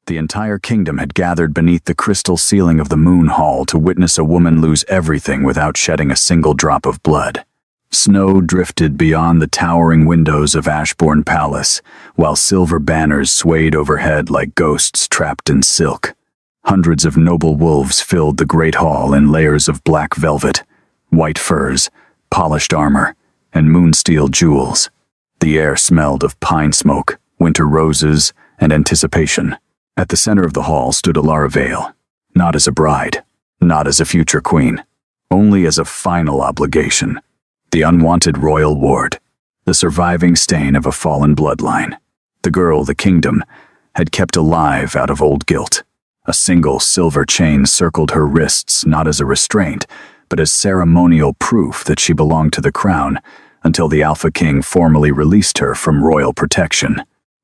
The entire kingdom had gathered beneath the crystal ceiling of the Moon Hall to witness a woman lose everything without shedding a single drop of blood. Snow drifted beyond the towering windows of Ashbourne Palace, while silver banners swayed overhead like ghosts trapped in silk. Hundreds of noble wolves filled the great hall in layers of black velvet, white furs, polished armor, and moonsteel jewels. The air smelled of pine smoke, winter roses, and anticipation. At the center of the hall stood Alara Vale, not as a bride, not as a future queen, only as a final obligation. The unwanted royal ward, the surviving stain of a fallen bloodline. The girl the kingdom had kept alive out of old guilt. A single silver chain circled her wrists not as a restraint, but as ceremonial proof that she belonged to the crown until the Alpha King formally released her from royal protection.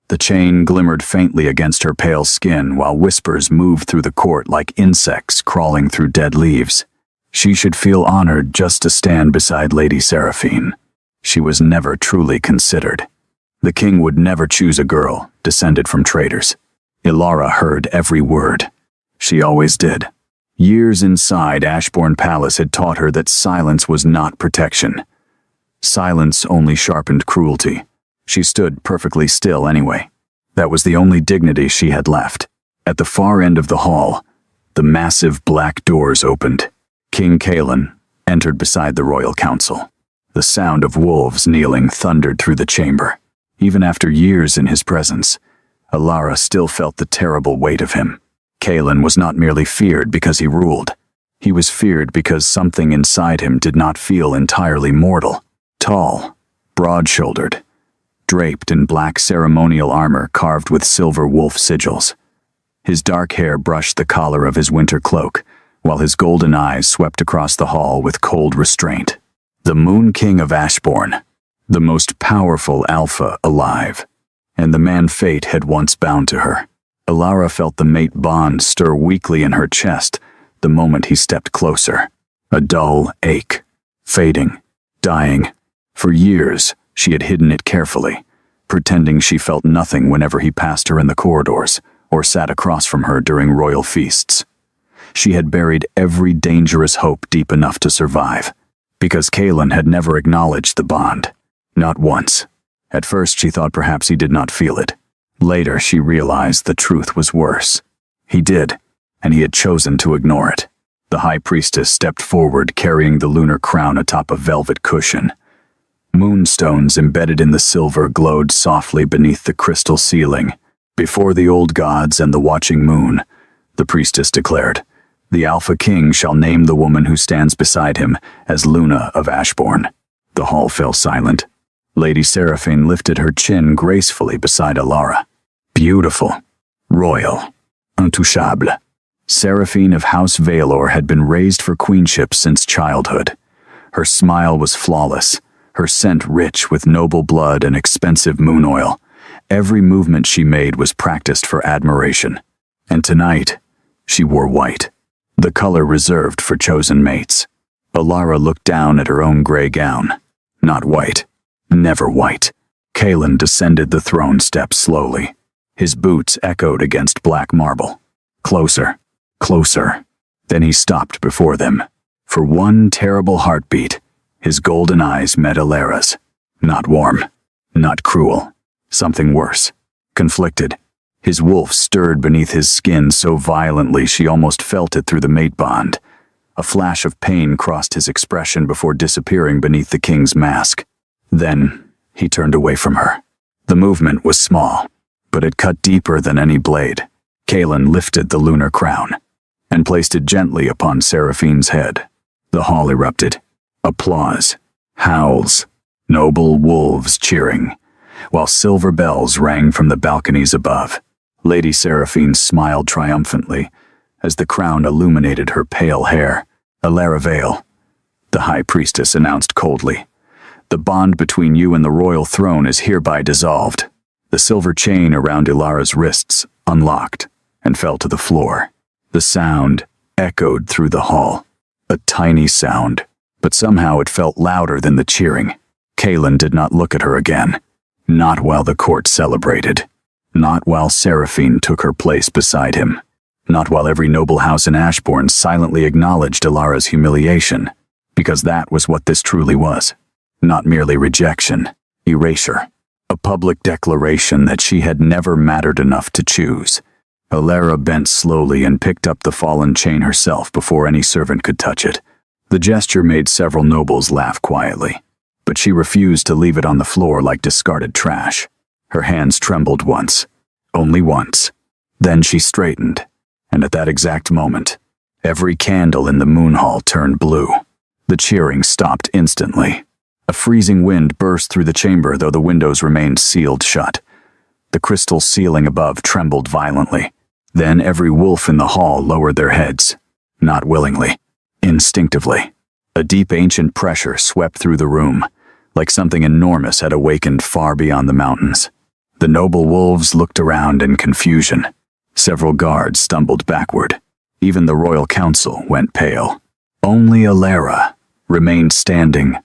The chain glimmered faintly against her pale skin while whispers moved through the court like insects crawling through dead leaves. She should feel honored just to stand beside Lady Seraphine. She was never truly considered. The king would never choose a girl descended from traitors. Alara heard every word. She always did. Years inside Ashbourne Palace had taught her that silence was not protection. Silence only sharpened cruelty. She stood perfectly still anyway. That was the only dignity she had left. At the far end of the hall, the massive black doors opened. King Kaelin entered beside the royal council. The sound of wolves kneeling thundered through the chamber. Even after years in his presence, Alara still felt the terrible weight of him. Kaelin was not merely feared because he ruled. He was feared because something inside him did not feel entirely mortal. Tall, broad-shouldered, draped in black ceremonial armor carved with silver wolf sigils. His dark hair brushed the collar of his winter cloak, while his golden eyes swept across the hall with cold restraint. The Moon King of Ashbourne, the most powerful alpha alive, and the man fate had once bound to her. Alara felt the mate bond stir weakly in her chest the moment he stepped closer. A dull ache, fading, dying. For years, she had hidden it carefully, pretending she felt nothing whenever he passed her in the corridors or sat across from her during royal feasts. She had buried every dangerous hope deep enough to survive, because Kaelin had never acknowledged the bond. Not once. At first she thought perhaps he did not feel it. Later she realized the truth was worse. He did, and he had chosen to ignore it. The High Priestess stepped forward carrying the lunar crown atop a velvet cushion. Moonstones embedded in the silver glowed softly beneath the crystal ceiling. Before the old gods and the watching moon, the priestess declared, "The Alpha King shall name the woman who stands beside him as Luna of Ashbourne." The hall fell silent. Lady Seraphine lifted her chin gracefully beside Alara. Beautiful, royal, untouchable. Seraphine of House Valor had been raised for queenship since childhood. Her smile was flawless, her scent rich with noble blood and expensive moon oil. Every movement she made was practiced for admiration. And tonight, she wore white, the color reserved for chosen mates. Alara looked down at her own gray gown. Not white. Never white. Kaelin descended the throne steps slowly. His boots echoed against black marble. Closer, closer. Then he stopped before them. For one terrible heartbeat, his golden eyes met Alara's. Not warm, not cruel. Something worse. Conflicted. His wolf stirred beneath his skin so violently she almost felt it through the mate bond. A flash of pain crossed his expression before disappearing beneath the king's mask. Then, he turned away from her. The movement was small, but it cut deeper than any blade. Kaelin lifted the lunar crown and placed it gently upon Seraphine's head. The hall erupted. Applause, howls, noble wolves cheering, while silver bells rang from the balconies above. Lady Seraphine smiled triumphantly as the crown illuminated her pale hair. "Alara Vale," the High Priestess announced coldly. "The bond between you and the royal throne is hereby dissolved." The silver chain around Alara's wrists unlocked and fell to the floor. The sound echoed through the hall. A tiny sound, but somehow it felt louder than the cheering. Kaelin did not look at her again. Not while the court celebrated. Not while Seraphine took her place beside him. Not while every noble house in Ashbourne silently acknowledged Ilara's humiliation, because that was what this truly was. Not merely rejection, erasure. A public declaration that she had never mattered enough to choose. Ilara bent slowly and picked up the fallen chain herself before any servant could touch it. The gesture made several nobles laugh quietly, but she refused to leave it on the floor like discarded trash. Her hands trembled once, only once. Then she straightened, and at that exact moment, every candle in the moon hall turned blue. The cheering stopped instantly. A freezing wind burst through the chamber, though the windows remained sealed shut. The crystal ceiling above trembled violently. Then every wolf in the hall lowered their heads, not willingly, instinctively. A deep ancient pressure swept through the room, like something enormous had awakened far beyond the mountains. The noble wolves looked around in confusion. Several guards stumbled backward. Even the royal council went pale. Only Ilara remained standing,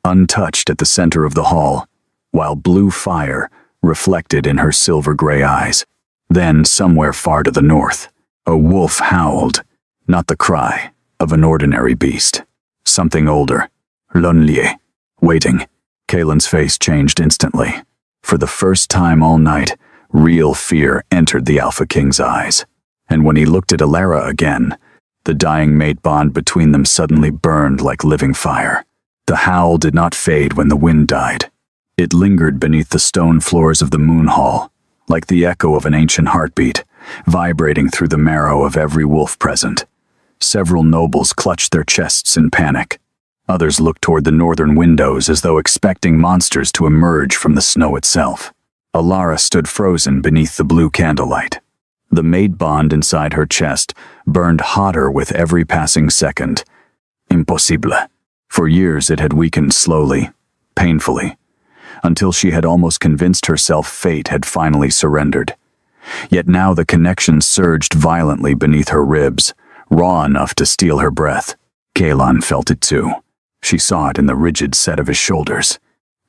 untouched at the center of the hall, while blue fire reflected in her silver-gray eyes. Then, somewhere far to the north, a wolf howled, not the cry of an ordinary beast. Something older, lonely, waiting. Kaelin's face changed instantly. For the first time all night, real fear entered the Alpha King's eyes. And when he looked at Ilara again, the dying mate bond between them suddenly burned like living fire. The howl did not fade when the wind died. It lingered beneath the stone floors of the moon hall, like the echo of an ancient heartbeat, vibrating through the marrow of every wolf present. Several nobles clutched their chests in panic. Others looked toward the northern windows as though expecting monsters to emerge from the snow itself. Ilara stood frozen beneath the blue candlelight. The maid bond inside her chest burned hotter with every passing second. Impossible. For years it had weakened slowly, painfully, until she had almost convinced herself fate had finally surrendered. Yet now the connection surged violently beneath her ribs, raw enough to steal her breath. Kaelin felt it too. She saw it in the rigid set of his shoulders,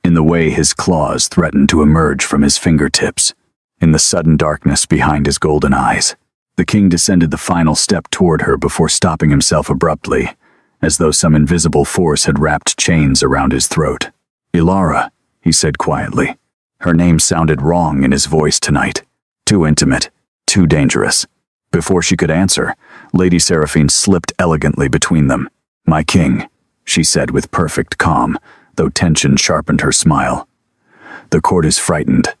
in the way his claws threatened to emerge from his fingertips, in the sudden darkness behind his golden eyes. The king descended the final step toward her before stopping himself abruptly, as though some invisible force had wrapped chains around his throat. Ilara, he said quietly. Her name sounded wrong in his voice tonight. Too intimate, too dangerous. Before she could answer, Lady Seraphine slipped elegantly between them. My king, she said with perfect calm, though tension sharpened her smile. The court is frightened.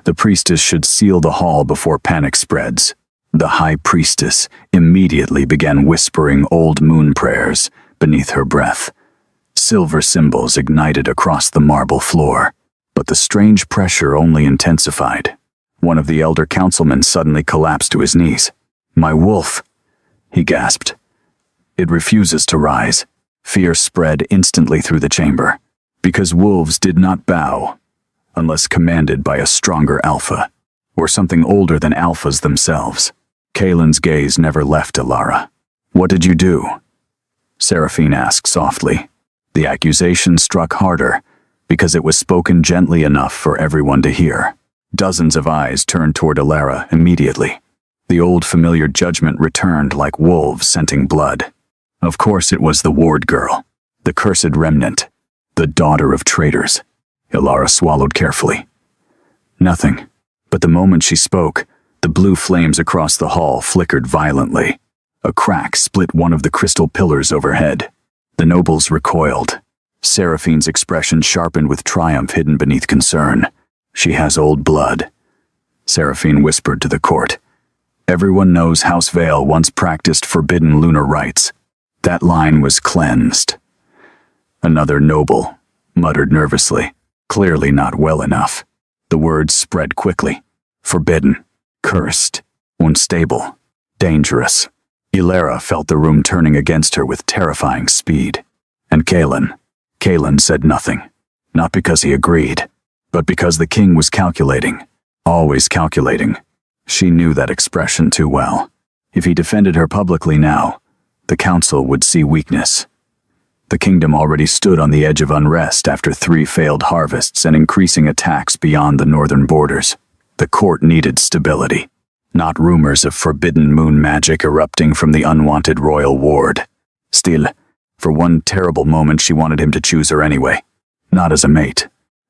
The priestess should seal the hall before panic spreads. The high priestess immediately began whispering old moon prayers beneath her breath. Silver symbols ignited across the marble floor, but the strange pressure only intensified. One of the elder councilmen suddenly collapsed to his knees. My wolf, he gasped. It refuses to rise. Fear spread instantly through the chamber, because wolves did not bow unless commanded by a stronger alpha, or something older than alphas themselves. Kaelin's gaze never left Ilara. What did you do? Seraphine asked softly. The accusation struck harder, because it was spoken gently enough for everyone to hear. Dozens of eyes turned toward Ilara immediately. The old familiar judgment returned like wolves scenting blood. Of course it was the ward girl, the cursed remnant, the daughter of traitors. Ilara swallowed carefully. Nothing, but the moment she spoke, the blue flames across the hall flickered violently. A crack split one of the crystal pillars overhead. The nobles recoiled. Seraphine's expression sharpened with triumph hidden beneath concern. She has old blood, Seraphine whispered to the court. Everyone knows House Vale once practiced forbidden lunar rites. That line was cleansed. Another noble muttered nervously, clearly not well enough. The words spread quickly. Forbidden, cursed, unstable, dangerous. Ilara felt the room turning against her with terrifying speed. And Kaelin said nothing. Not because he agreed, but because the king was calculating. Always calculating. She knew that expression too well. If he defended her publicly now, the council would see weakness. The kingdom already stood on the edge of unrest after 3 failed harvests and increasing attacks beyond the northern borders. The court needed stability, not rumors of forbidden moon magic erupting from the unwanted royal ward. Still, for one terrible moment she wanted him to choose her anyway. Not as a mate,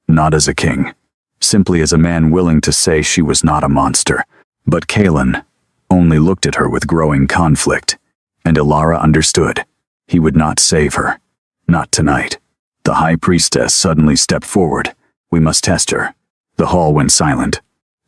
not as a king, simply as a man willing to say she was not a monster. But Kaelin only looked at her with growing conflict, and Ilara understood. He would not save her. Not tonight. The high priestess suddenly stepped forward. We must test her. The hall went silent.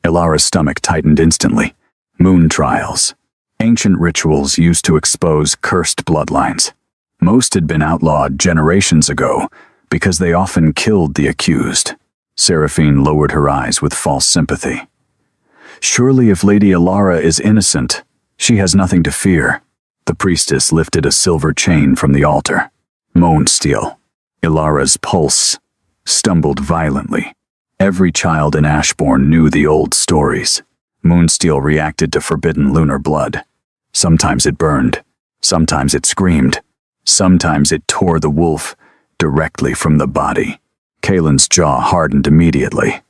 Ilara's stomach tightened instantly. Moon trials. Ancient rituals used to expose cursed bloodlines. Most had been outlawed generations ago because they often killed the accused. Seraphine lowered her eyes with false sympathy. Surely if Lady Ilara is innocent, she has nothing to fear. The priestess lifted a silver chain from the altar. Moan steel. Ilara's pulse stumbled violently. Every child in Ashbourne knew the old stories. Moonsteel reacted to forbidden lunar blood. Sometimes it burned. Sometimes it screamed. Sometimes it tore the wolf directly from the body. Kaelin's jaw hardened immediately.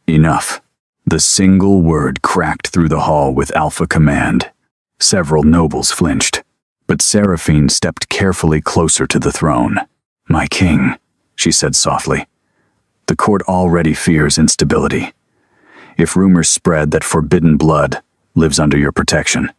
Enough. The single word cracked through the hall with alpha command. Several nobles flinched, but Seraphine stepped carefully closer to the throne. "My king," she said softly. "The court already fears instability. If rumors spread that forbidden blood lives under your protection."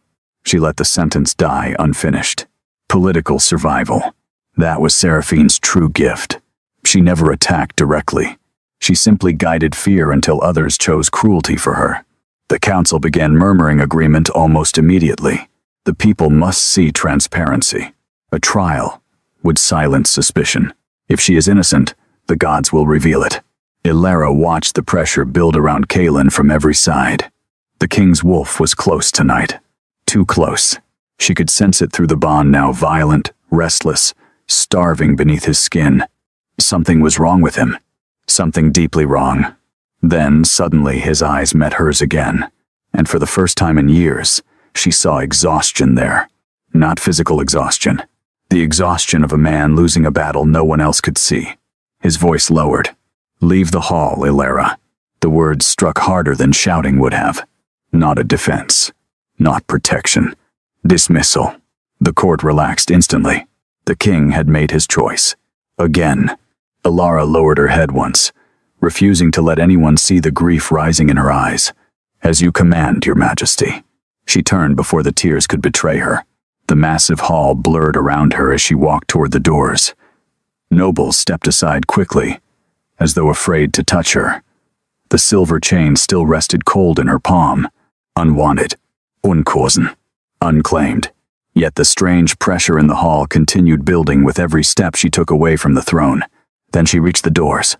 She let the sentence die unfinished. Political survival. That was Seraphine's true gift. She never attacked directly. She simply guided fear until others chose cruelty for her. The council began murmuring agreement almost immediately. The people must see transparency. A trial would silence suspicion. If she is innocent, the gods will reveal it. Ilara watched the pressure build around Kaelin from every side. The king's wolf was close tonight. Too close. She could sense it through the bond now, violent, restless, starving beneath his skin. Something was wrong with him. Something deeply wrong. Then, suddenly, his eyes met hers again, and for the first time in years, she saw exhaustion there. Not physical exhaustion. The exhaustion of a man losing a battle no one else could see. His voice lowered. "Leave the hall, Ilara." The words struck harder than shouting would have. Not a defense. Not protection. Dismissal. The court relaxed instantly. The king had made his choice. Again. Ilara lowered her head once, refusing to let anyone see the grief rising in her eyes. "As you command, your majesty." She turned before the tears could betray her. The massive hall blurred around her as she walked toward the doors. Nobles stepped aside quickly, as though afraid to touch her. The silver chain still rested cold in her palm. Unwanted. Unkosen. Unclaimed. Yet the strange pressure in the hall continued building with every step she took away from the throne. Then she reached the doors,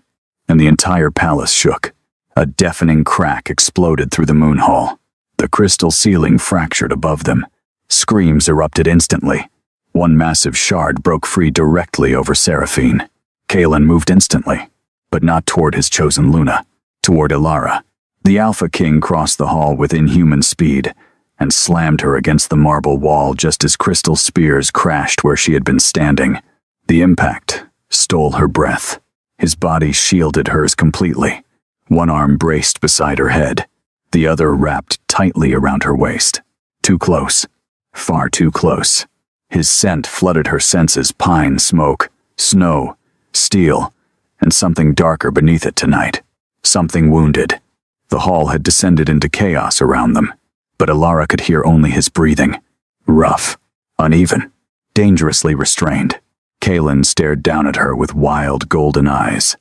and the entire palace shook. A deafening crack exploded through the moon hall. The crystal ceiling fractured above them. Screams erupted instantly. One massive shard broke free directly over Seraphine. Kaelin moved instantly, but not toward his chosen Luna, toward Ilara. The Alpha King crossed the hall with inhuman speed and slammed her against the marble wall just as crystal spears crashed where she had been standing. The impact stole her breath. His body shielded hers completely. One arm braced beside her head, the other wrapped tightly around her waist. Too close. Far too close. His scent flooded her senses, pine smoke, snow, steel, and something darker beneath it tonight. Something wounded. The hall had descended into chaos around them, but Ilara could hear only his breathing. Rough, uneven, dangerously restrained. Kaelin stared down at her with wild golden eyes.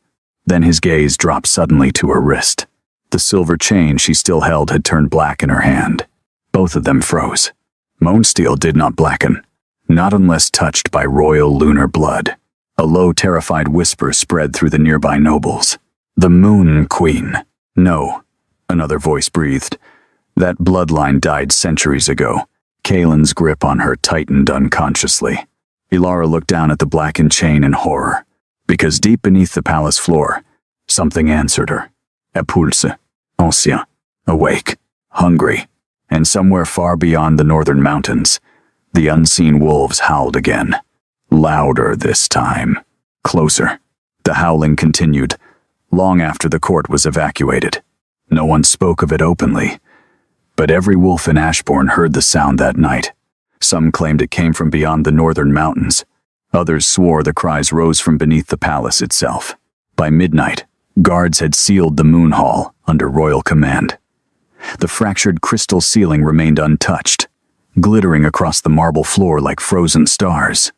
Then his gaze dropped suddenly to her wrist. The silver chain she still held had turned black in her hand. Both of them froze. Moansteel did not blacken, not unless touched by royal lunar blood. A low, terrified whisper spread through the nearby nobles. "The Moon Queen." "No," another voice breathed. "That bloodline died centuries ago." Kaelin's grip on her tightened unconsciously. Ilara looked down at the blackened chain in horror, because deep beneath the palace floor, something answered her. Epulse, ancien, awake, hungry, and somewhere far beyond the northern mountains, the unseen wolves howled again. Louder this time. Closer. The howling continued, long after the court was evacuated. No one spoke of it openly, but every wolf in Ashbourne heard the sound that night. Some claimed it came from beyond the northern mountains. Others swore the cries rose from beneath the palace itself. By midnight, guards had sealed the Moon Hall under royal command. The fractured crystal ceiling remained untouched, glittering across the marble floor like frozen stars.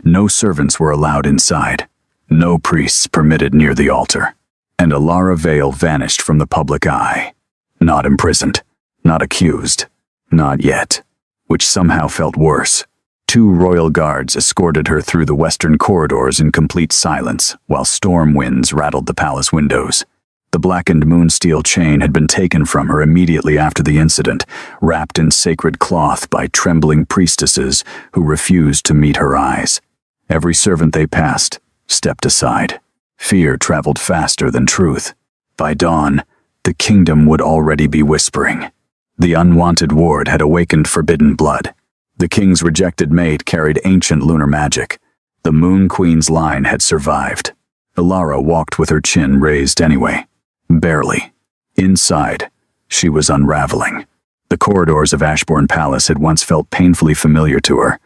No servants were allowed inside, no priests permitted near the altar, and Alara Vale vanished from the public eye. Not imprisoned, not accused, not yet, which somehow felt worse. 2 royal guards escorted her through the western corridors in complete silence, while storm winds rattled the palace windows. The blackened moonsteel chain had been taken from her immediately after the incident, wrapped in sacred cloth by trembling priestesses who refused to meet her eyes. Every servant they passed stepped aside. Fear traveled faster than truth. By dawn, the kingdom would already be whispering. The unwanted ward had awakened forbidden blood. The king's rejected maid carried ancient lunar magic. The Moon Queen's line had survived. Alara walked with her chin raised anyway. Barely. Inside, she was unraveling. The corridors of Ashbourne Palace had once felt painfully familiar to her.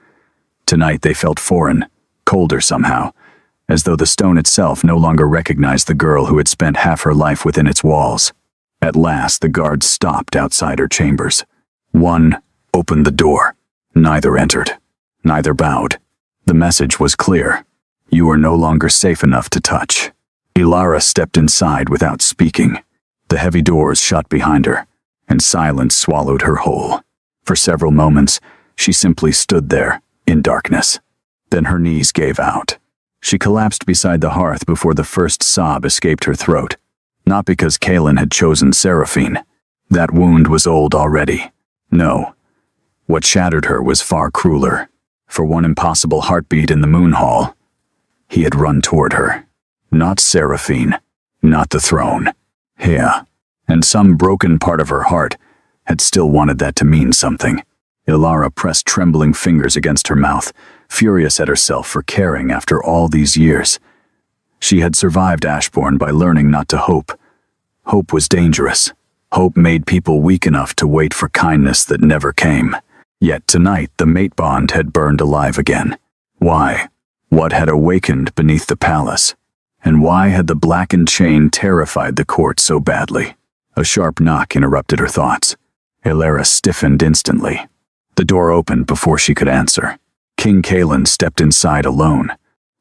Tonight they felt foreign, colder somehow, as though the stone itself no longer recognized the girl who had spent half her life within its walls. At last, the guards stopped outside her chambers. One opened the door. Neither entered. Neither bowed. The message was clear. You are no longer safe enough to touch. Alara stepped inside without speaking. The heavy doors shut behind her, and silence swallowed her whole. For several moments, she simply stood there, in darkness. Then her knees gave out. She collapsed beside the hearth before the first sob escaped her throat. Not because Kaelin had chosen Seraphine. That wound was old already. No. What shattered her was far crueler. For one impossible heartbeat in the Moon Hall, he had run toward her. Not Seraphine, not the throne. Yeah, and some broken part of her heart had still wanted that to mean something. Alara pressed trembling fingers against her mouth, furious at herself for caring after all these years. She had survived Ashbourne by learning not to hope. Hope was dangerous. Hope made people weak enough to wait for kindness that never came. Yet tonight the mate bond had burned alive again. Why? What had awakened beneath the palace? And why had the blackened chain terrified the court so badly? A sharp knock interrupted her thoughts. Alara stiffened instantly. The door opened before she could answer. King Kaelin stepped inside alone.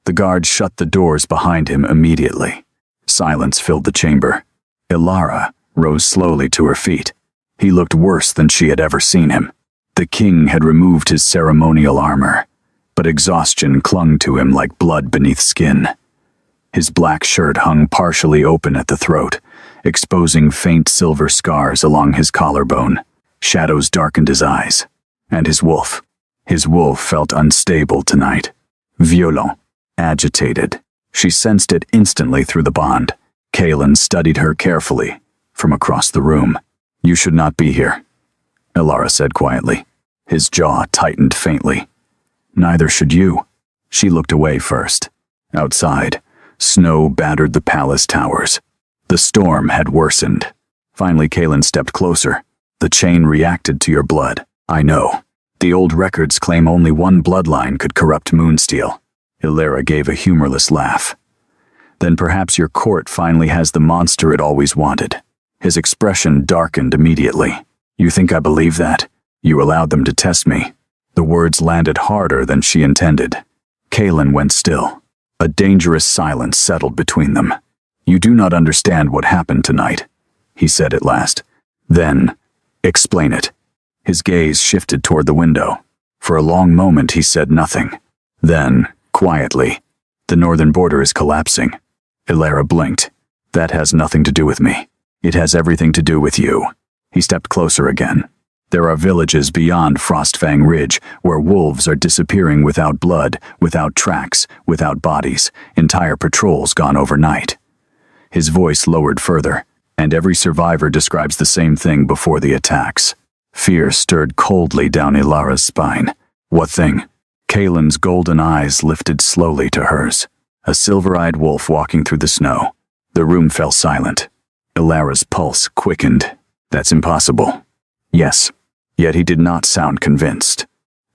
The guards shut the doors behind him immediately. Silence filled the chamber. Alara rose slowly to her feet. He looked worse than she had ever seen him. The king had removed his ceremonial armor, but exhaustion clung to him like blood beneath skin. His black shirt hung partially open at the throat, exposing faint silver scars along his collarbone. Shadows darkened his eyes. And his wolf. His wolf felt unstable tonight. Violent. Agitated. She sensed it instantly through the bond. Kaelin studied her carefully, from across the room. You should not be here, Alara said quietly. His jaw tightened faintly. Neither should you. She looked away first. Outside, snow battered the palace towers. The storm had worsened. Finally, Kaelin stepped closer. The chain reacted to your blood. I know. The old records claim only one bloodline could corrupt Moonsteel. Alara gave a humorless laugh. Then perhaps your court finally has the monster it always wanted. His expression darkened immediately. You think I believe that? You allowed them to test me. The words landed harder than she intended. Kaelin went still. A dangerous silence settled between them. You do not understand what happened tonight, he said at last. Then, explain it. His gaze shifted toward the window. For a long moment he said nothing. Then, quietly, the northern border is collapsing. Alara blinked. That has nothing to do with me. It has everything to do with you. He stepped closer again. There are villages beyond Frostfang Ridge where wolves are disappearing without blood, without tracks, without bodies, entire patrols gone overnight. His voice lowered further, and every survivor describes the same thing before the attacks. Fear stirred coldly down Ilara's spine. What thing? Kaelin's golden eyes lifted slowly to hers. A silver-eyed wolf walking through the snow. The room fell silent. Ilara's pulse quickened. That's impossible. Yes. Yet he did not sound convinced.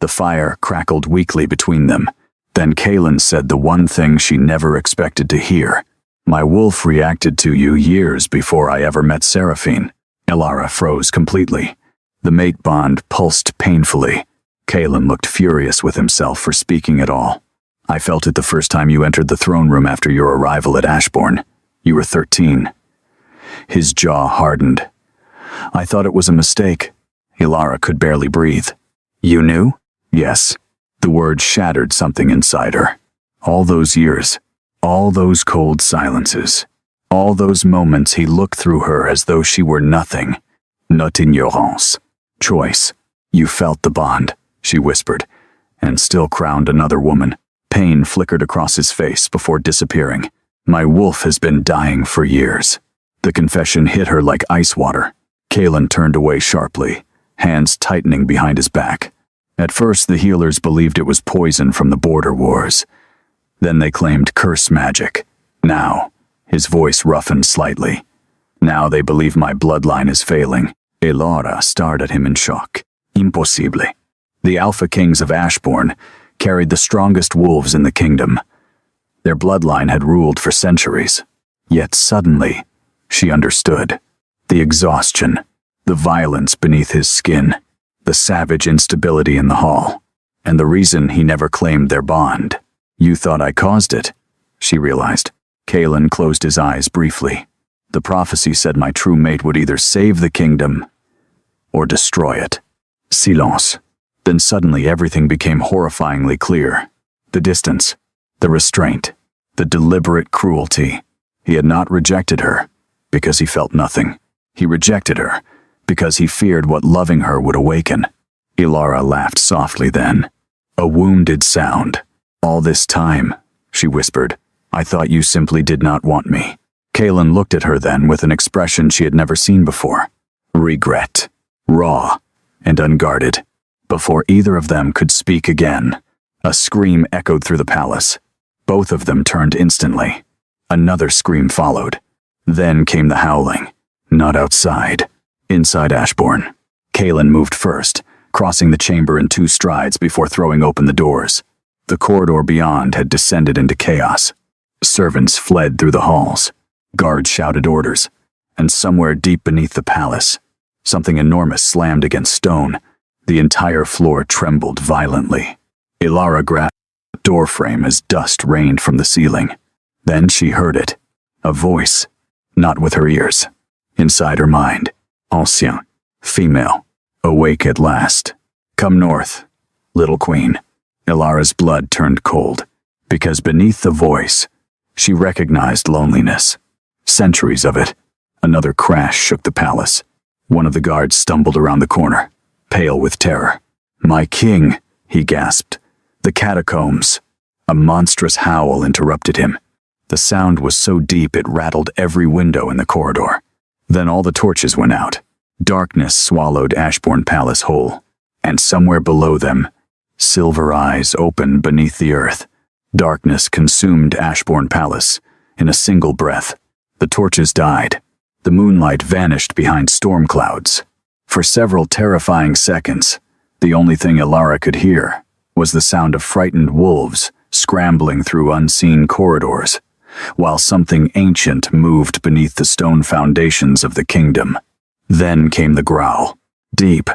The fire crackled weakly between them. Then Kaelin said the one thing she never expected to hear. My wolf reacted to you years before I ever met Seraphine. Ilara froze completely. The mate bond pulsed painfully. Kaelin looked furious with himself for speaking at all. I felt it the first time you entered the throne room after your arrival at Ashbourne. You were 13. His jaw hardened. I thought it was a mistake. Ilara could barely breathe. You knew? Yes. The word shattered something inside her. All those years, all those cold silences, all those moments he looked through her as though she were nothing. Not ignorance. Choice. You felt the bond, she whispered, and still crowned another woman. Pain flickered across his face before disappearing. My wolf has been dying for years. The confession hit her like ice water. Kaelin turned away sharply, hands tightening behind his back. At first, the healers believed it was poison from the border wars. Then they claimed curse magic. Now, his voice roughened slightly. Now they believe my bloodline is failing. Ilara stared at him in shock. Impossible. The Alpha Kings of Ashbourne carried the strongest wolves in the kingdom. Their bloodline had ruled for centuries. Yet suddenly, she understood. The exhaustion, the violence beneath his skin, the savage instability in the hall, and the reason he never claimed their bond. You thought I caused it, she realized. Kaelin closed his eyes briefly. The prophecy said my true mate would either save the kingdom or destroy it. Silence. Then suddenly everything became horrifyingly clear. The distance, the restraint, the deliberate cruelty. He had not rejected her because he felt nothing. He rejected her because he feared what loving her would awaken. Ilara laughed softly then. A wounded sound. All this time, she whispered, I thought you simply did not want me. Kaelin looked at her then with an expression she had never seen before. Regret. Raw and unguarded. Before either of them could speak again, a scream echoed through the palace. Both of them turned instantly. Another scream followed. Then came the howling. Not outside. Inside Ashbourne. Kaelin moved first, crossing the chamber in 2 strides before throwing open the doors. The corridor beyond had descended into chaos. Servants fled through the halls. Guards shouted orders. And somewhere deep beneath the palace, something enormous slammed against stone. The entire floor trembled violently. Ilara grabbed the doorframe as dust rained from the ceiling. Then she heard it. A voice. Not with her ears. Inside her mind. Ancien. Female. Awake at last. Come north, little queen. Ilara's blood turned cold, because beneath the voice, she recognized loneliness. Centuries of it. Another crash shook the palace. One of the guards stumbled around the corner, pale with terror. My king, he gasped. The catacombs. A monstrous howl interrupted him. The sound was so deep it rattled every window in the corridor. Then all the torches went out. Darkness swallowed Ashbourne Palace whole. And somewhere below them, silver eyes opened beneath the earth. Darkness consumed Ashbourne Palace in a single breath. The torches died. The moonlight vanished behind storm clouds. For several terrifying seconds, the only thing Ilara could hear was the sound of frightened wolves scrambling through unseen corridors, while something ancient moved beneath the stone foundations of the kingdom. Then came the growl. Deep,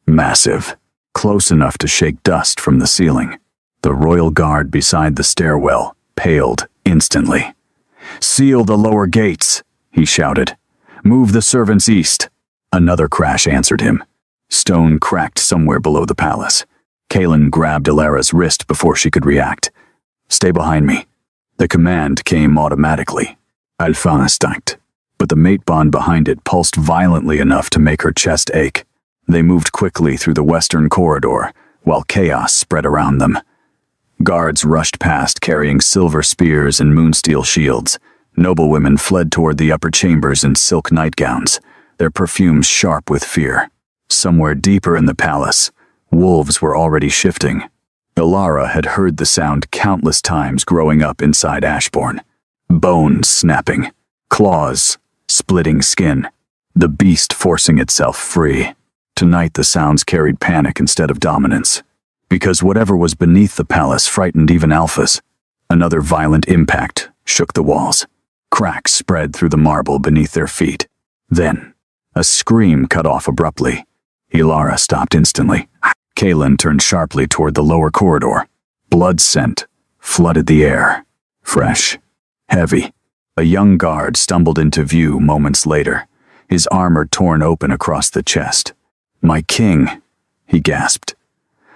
massive, close enough to shake dust from the ceiling. The royal guard beside the stairwell paled instantly. Seal the lower gates, he shouted. Move the servants east. Another crash answered him. Stone cracked somewhere below the palace. Kaelin grabbed Ilara's wrist before she could react. Stay behind me. The command came automatically. Alpha instinct. But the mate bond behind it pulsed violently enough to make her chest ache. They moved quickly through the western corridor, while chaos spread around them. Guards rushed past carrying silver spears and moonsteel shields. Noblewomen fled toward the upper chambers in silk nightgowns, their perfumes sharp with fear. Somewhere deeper in the palace, wolves were already shifting. Ilara had heard the sound countless times growing up inside Ashbourne. Bones snapping, claws splitting skin, the beast forcing itself free. Tonight the sounds carried panic instead of dominance, because whatever was beneath the palace frightened even alphas. Another violent impact shook the walls. Cracks spread through the marble beneath their feet. Then, a scream cut off abruptly. Ilara stopped instantly. Kaelin turned sharply toward the lower corridor. Blood scent flooded the air. Fresh, heavy. A young guard stumbled into view moments later, his armor torn open across the chest. "My king," he gasped.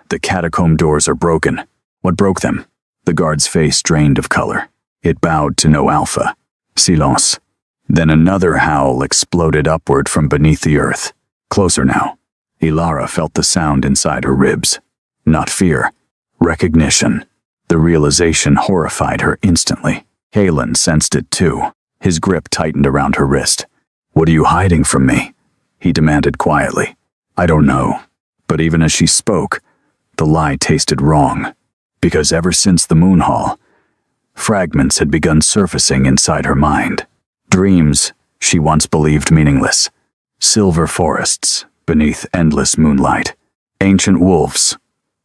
"The catacomb doors are broken." "What broke them?" The guard's face drained of color. It bowed to no alpha. Silence. Then another howl exploded upward from beneath the earth. Closer now. Ilara felt the sound inside her ribs. Not fear. Recognition. The realization horrified her instantly. Kaelin sensed it too. His grip tightened around her wrist. "What are you hiding from me?" he demanded quietly. "I don't know." But even as she spoke, the lie tasted wrong. Because ever since the Moon Hall, fragments had begun surfacing inside her mind. Dreams she once believed meaningless. Silver forests beneath endless moonlight. Ancient wolves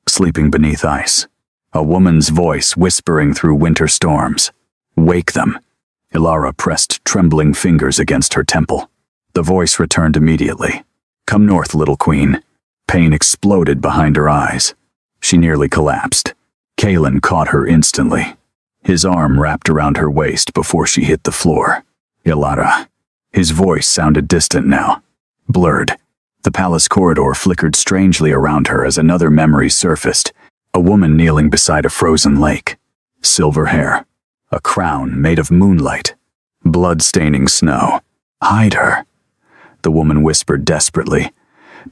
sleeping beneath ice. A woman's voice whispering through winter storms. "Wake them." Ilara pressed trembling fingers against her temple. The voice returned immediately. "Come north, little queen." Pain exploded behind her eyes. She nearly collapsed. Kaelin caught her instantly. His arm wrapped around her waist before she hit the floor. "Ilara." His voice sounded distant now. Blurred. The palace corridor flickered strangely around her as another memory surfaced. A woman kneeling beside a frozen lake. Silver hair. A crown made of moonlight. Blood-staining snow. "Hide her," the woman whispered desperately.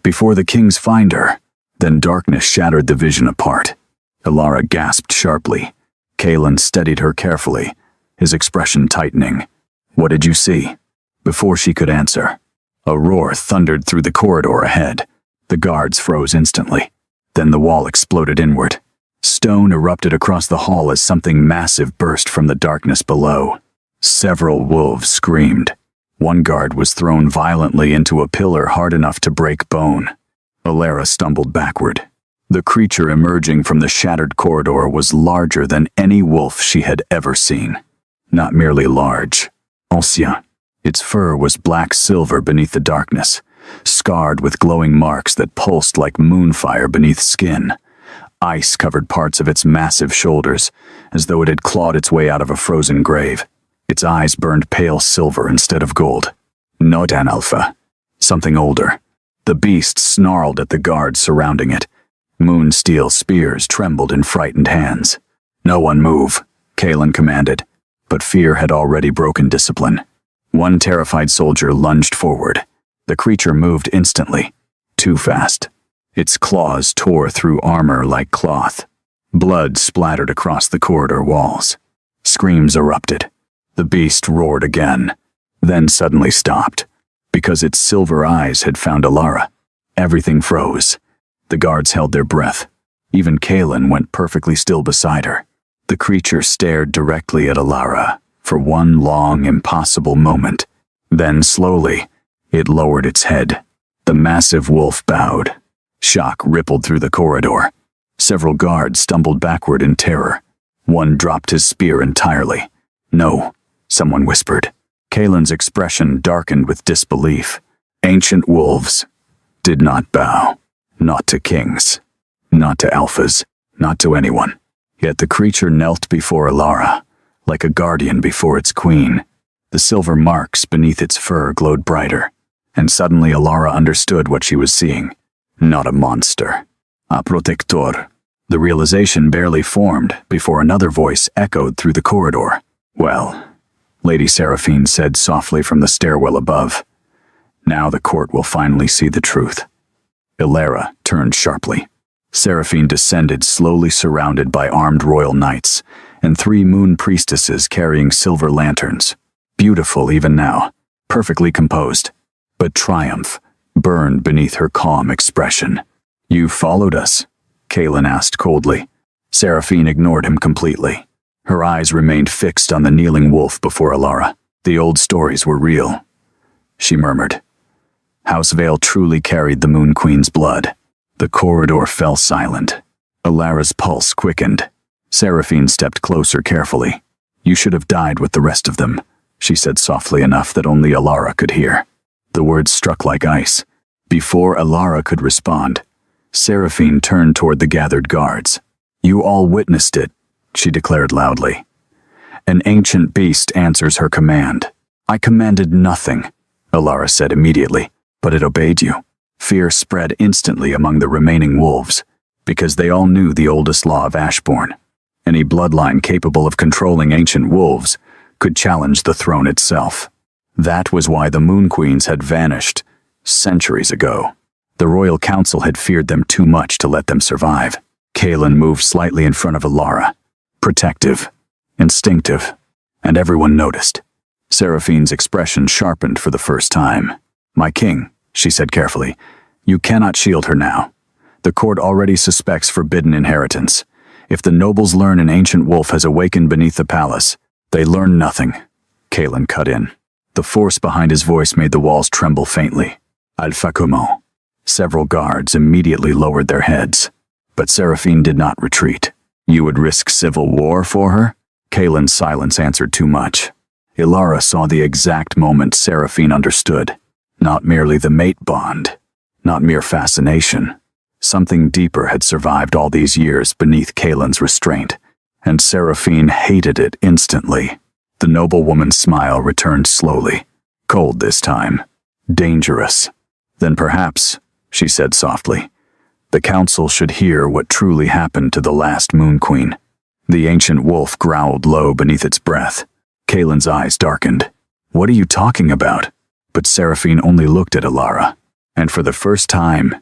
"Before the kings find her." Then darkness shattered the vision apart. Ilara gasped sharply. Kaelin steadied her carefully, his expression tightening. "What did you see?" Before she could answer, a roar thundered through the corridor ahead. The guards froze instantly. Then the wall exploded inward. Stone erupted across the hall as something massive burst from the darkness below. Several wolves screamed. One guard was thrown violently into a pillar hard enough to break bone. Ilara stumbled backward. The creature emerging from the shattered corridor was larger than any wolf she had ever seen. Not merely large. Ancien. Its fur was black-silver beneath the darkness, scarred with glowing marks that pulsed like moonfire beneath skin. Ice covered parts of its massive shoulders, as though it had clawed its way out of a frozen grave. Its eyes burned pale silver instead of gold. Not an alpha. Something older. The beast snarled at the guards surrounding it. Moon-steel spears trembled in frightened hands. "No one move," Kaelin commanded, but fear had already broken discipline. One terrified soldier lunged forward. The creature moved instantly. Too fast. Its claws tore through armor like cloth. Blood splattered across the corridor walls. Screams erupted. The beast roared again, then suddenly stopped, because its silver eyes had found Ilara. Everything froze. The guards held their breath. Even Kaelin went perfectly still beside her. The creature stared directly at Ilara for one long, impossible moment. Then, slowly, it lowered its head. The massive wolf bowed. Shock rippled through the corridor. Several guards stumbled backward in terror. One dropped his spear entirely. "No," someone whispered. Kaelin's expression darkened with disbelief. Ancient wolves did not bow. Not to kings. Not to alphas. Not to anyone. Yet the creature knelt before Ilara, like a guardian before its queen. The silver marks beneath its fur glowed brighter, and suddenly Ilara understood what she was seeing. Not a monster. A protector. The realization barely formed before another voice echoed through the corridor. "Well," Lady Seraphine said softly from the stairwell above, "now the court will finally see the truth." Ilara turned sharply. Seraphine descended, slowly surrounded by armed royal knights, and 3 moon priestesses carrying silver lanterns. Beautiful even now, perfectly composed. But triumph burned beneath her calm expression. "You followed us?" Kaelin asked coldly. Seraphine ignored him completely. Her eyes remained fixed on the kneeling wolf before Ilara. The old stories were real. she murmured. House Vale truly carried the Moon Queen's blood. The corridor fell silent. Alara's pulse quickened. Seraphine stepped closer carefully. You should have died with the rest of them, she said softly enough that only Alara could hear. The words struck like ice. Before Alara could respond, Seraphine turned toward the gathered guards. You all witnessed it, she declared loudly. An ancient beast answers her command. I commanded nothing, Alara said immediately, but it obeyed you. Fear spread instantly among the remaining wolves, because they all knew the oldest law of Ashbourne. Any bloodline capable of controlling ancient wolves could challenge the throne itself. That was why the Moon Queens had vanished centuries ago. The Royal Council had feared them too much to let them survive. Kaelin moved slightly in front of Alara, protective, instinctive, and everyone noticed. Seraphine's expression sharpened for the first time. My king, she said carefully, you cannot shield her now. The court already suspects forbidden inheritance. If the nobles learn an ancient wolf has awakened beneath the palace, they learn nothing. Kaelin cut in. The force behind his voice made the walls tremble faintly. Alfacumo. Several guards immediately lowered their heads. But Seraphine did not retreat. You would risk civil war for her? Kaelin's silence answered too much. Alara saw the exact moment Seraphine understood. Not merely the mate bond. Not mere fascination. Something deeper had survived all these years beneath Kaelin's restraint, and Seraphine hated it instantly. The noblewoman's smile returned slowly. Cold this time. Dangerous. Then perhaps, she said softly, the council should hear what truly happened to the last Moon Queen. The ancient wolf growled low beneath its breath. Kaelin's eyes darkened. What are you talking about? But Seraphine only looked at Alara, and for the first time,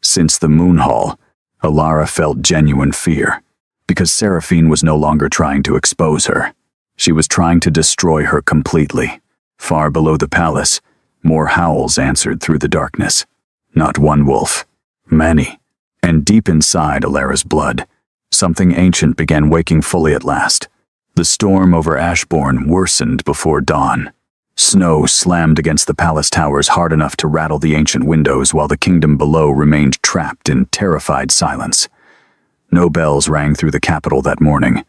since the Moon Hall, Alara felt genuine fear, because Seraphine was no longer trying to expose her. She was trying to destroy her completely. Far below the palace, more howls answered through the darkness. Not one wolf, many. And deep inside Alara's blood, something ancient began waking fully at last. The storm over Ashbourne worsened before dawn. Snow slammed against the palace towers hard enough to rattle the ancient windows while the kingdom below remained trapped in terrified silence. No bells rang through the capital that morning.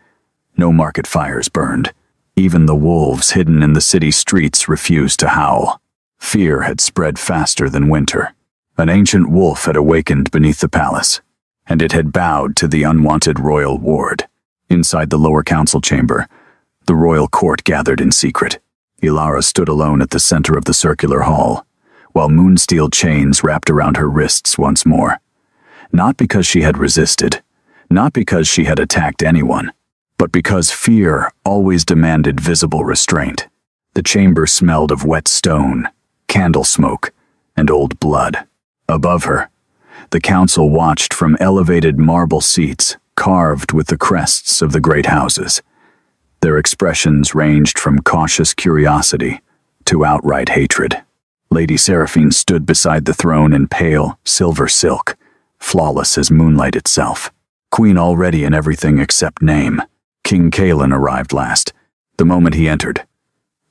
No market fires burned. Even the wolves hidden in the city streets refused to howl. Fear had spread faster than winter. An ancient wolf had awakened beneath the palace, and it had bowed to the unwanted royal ward. Inside the lower council chamber, the royal court gathered in secret. Alara stood alone at the center of the circular hall, while moonsteel chains wrapped around her wrists once more. Not because she had resisted, not because she had attacked anyone, but because fear always demanded visible restraint. The chamber smelled of wet stone, candle smoke, and old blood. Above her, the council watched from elevated marble seats carved with the crests of the great houses. Their expressions ranged from cautious curiosity to outright hatred. Lady Seraphine stood beside the throne in pale, silver silk, flawless as moonlight itself. Queen already in everything except name. King Kaelin arrived last, the moment he entered.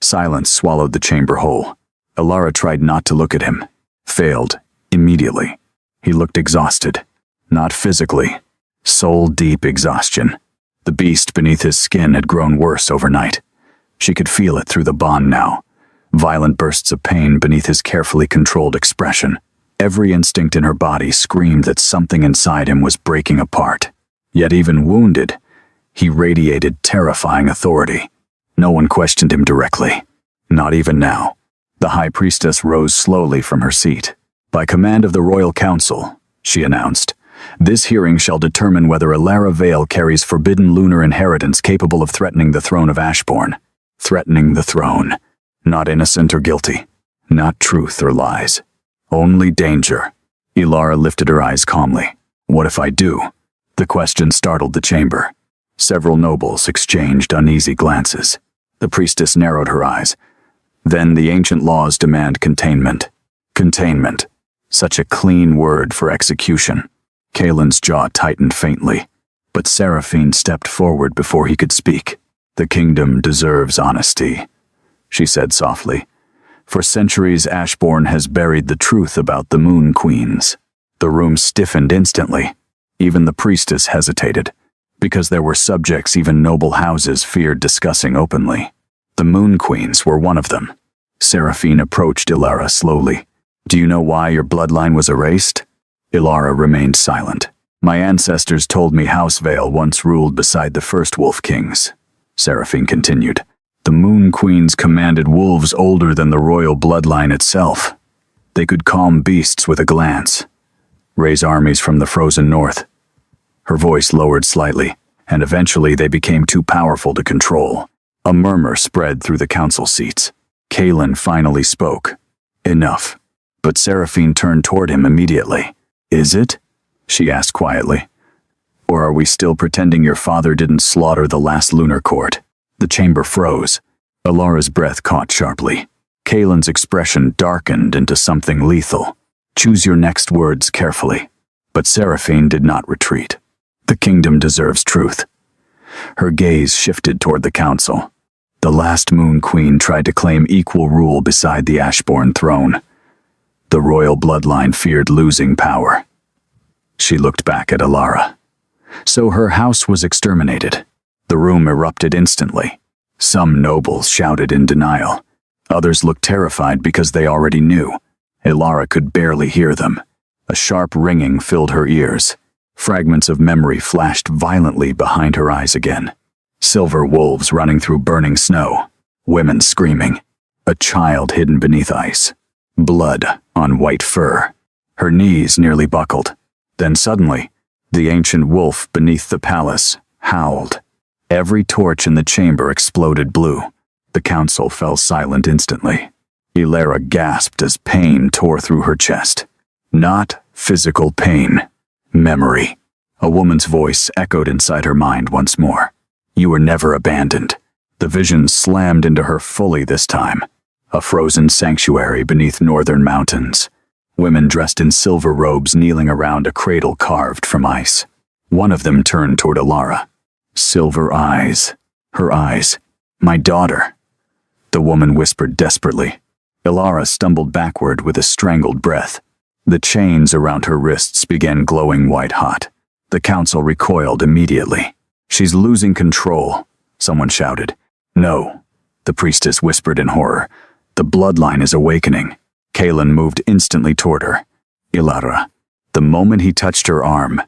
Silence swallowed the chamber whole. Alara tried not to look at him. Failed, immediately. He looked exhausted. Not physically. Soul-deep exhaustion. The beast beneath his skin had grown worse overnight. She could feel it through the bond now. Violent bursts of pain beneath his carefully controlled expression. Every instinct in her body screamed that something inside him was breaking apart. Yet even wounded, he radiated terrifying authority. No one questioned him directly. Not even now. The High Priestess rose slowly from her seat. By command of the Royal Council, she announced, this hearing shall determine whether Alara Vale carries forbidden lunar inheritance capable of threatening the throne of Ashbourne. Threatening the throne. Not innocent or guilty. Not truth or lies. Only danger. Alara lifted her eyes calmly. What if I do? The question startled the chamber. Several nobles exchanged uneasy glances. The priestess narrowed her eyes. Then the ancient laws demand containment. Containment. Such a clean word for execution. Kaelin's jaw tightened faintly, but Seraphine stepped forward before he could speak. The kingdom deserves honesty, she said softly. For centuries, Ashbourne has buried the truth about the Moon Queens. The room stiffened instantly. Even the priestess hesitated, because there were subjects even noble houses feared discussing openly. The Moon Queens were one of them. Seraphine approached Ilara slowly. "Do you know why your bloodline was erased?" Ilara remained silent. "My ancestors told me House Vale once ruled beside the first Wolf Kings," Seraphine continued. "The Moon Queens commanded wolves older than the royal bloodline itself. They could calm beasts with a glance, raise armies from the frozen north." Her voice lowered slightly, and eventually they became too powerful to control. A murmur spread through the council seats. Kaelin finally spoke. "Enough." But Seraphine turned toward him immediately. "Is it?" she asked quietly. "Or are we still pretending your father didn't slaughter the last lunar court?" The chamber froze. Ilara's breath caught sharply. Kaelin's expression darkened into something lethal. "Choose your next words carefully." But Seraphine did not retreat. "The kingdom deserves truth." Her gaze shifted toward the council. The last Moon Queen tried to claim equal rule beside the Ashbourne throne. The royal bloodline feared losing power. She looked back at Ilara. So her house was exterminated. The room erupted instantly. Some nobles shouted in denial. Others looked terrified because they already knew. Ilara could barely hear them. A sharp ringing filled her ears. Fragments of memory flashed violently behind her eyes again. Silver wolves running through burning snow. Women screaming. A child hidden beneath ice. Blood on white fur. Her knees nearly buckled. Then suddenly, the ancient wolf beneath the palace howled. Every torch in the chamber exploded blue. The council fell silent instantly. Ilara gasped as pain tore through her chest. Not physical pain. Memory. A woman's voice echoed inside her mind once more. "You were never abandoned." The vision slammed into her fully this time. A frozen sanctuary beneath northern mountains. Women dressed in silver robes kneeling around a cradle carved from ice. One of them turned toward Ilara. Silver eyes. Her eyes. "My daughter." The woman whispered desperately. Ilara stumbled backward with a strangled breath. The chains around her wrists began glowing white-hot. The council recoiled immediately. "She's losing control," someone shouted. "No," the priestess whispered in horror. "The bloodline is awakening." Kaelin moved instantly toward her. "Ilara." The moment he touched her arm,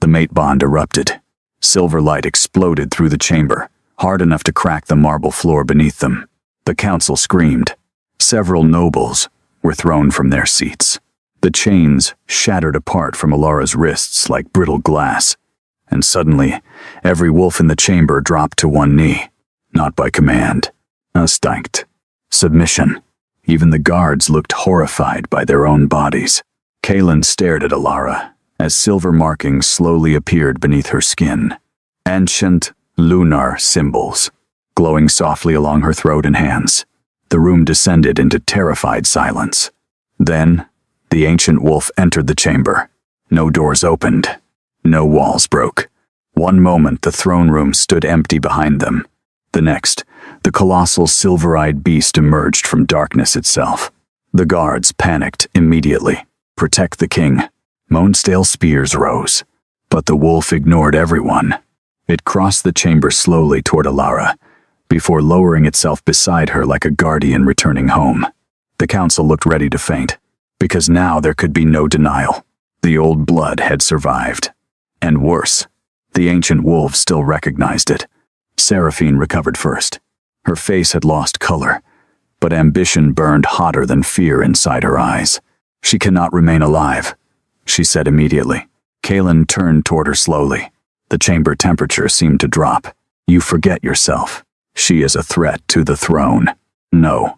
the mate bond erupted. Silver light exploded through the chamber, hard enough to crack the marble floor beneath them. The council screamed. Several nobles were thrown from their seats. The chains shattered apart from Ilara's wrists like brittle glass. And suddenly, every wolf in the chamber dropped to one knee. Not by command. Instinct. Submission. Even the guards looked horrified by their own bodies. Kaelin stared at Ilara as silver markings slowly appeared beneath her skin. Ancient, lunar symbols, glowing softly along her throat and hands. The room descended into terrified silence. Then, the ancient wolf entered the chamber. No doors opened. No walls broke. One moment the throne room stood empty behind them. The next, the colossal silver-eyed beast emerged from darkness itself. The guards panicked immediately. "Protect the king." Moanstale spears rose. But the wolf ignored everyone. It crossed the chamber slowly toward Ilara, before lowering itself beside her like a guardian returning home. The council looked ready to faint, because now there could be no denial. The old blood had survived. And worse, the ancient wolf still recognized it. Seraphine recovered first. Her face had lost color, but ambition burned hotter than fear inside her eyes. "She cannot remain alive," she said immediately. Kaelin turned toward her slowly. The chamber temperature seemed to drop. "You forget yourself. She is a threat to the throne." "No,"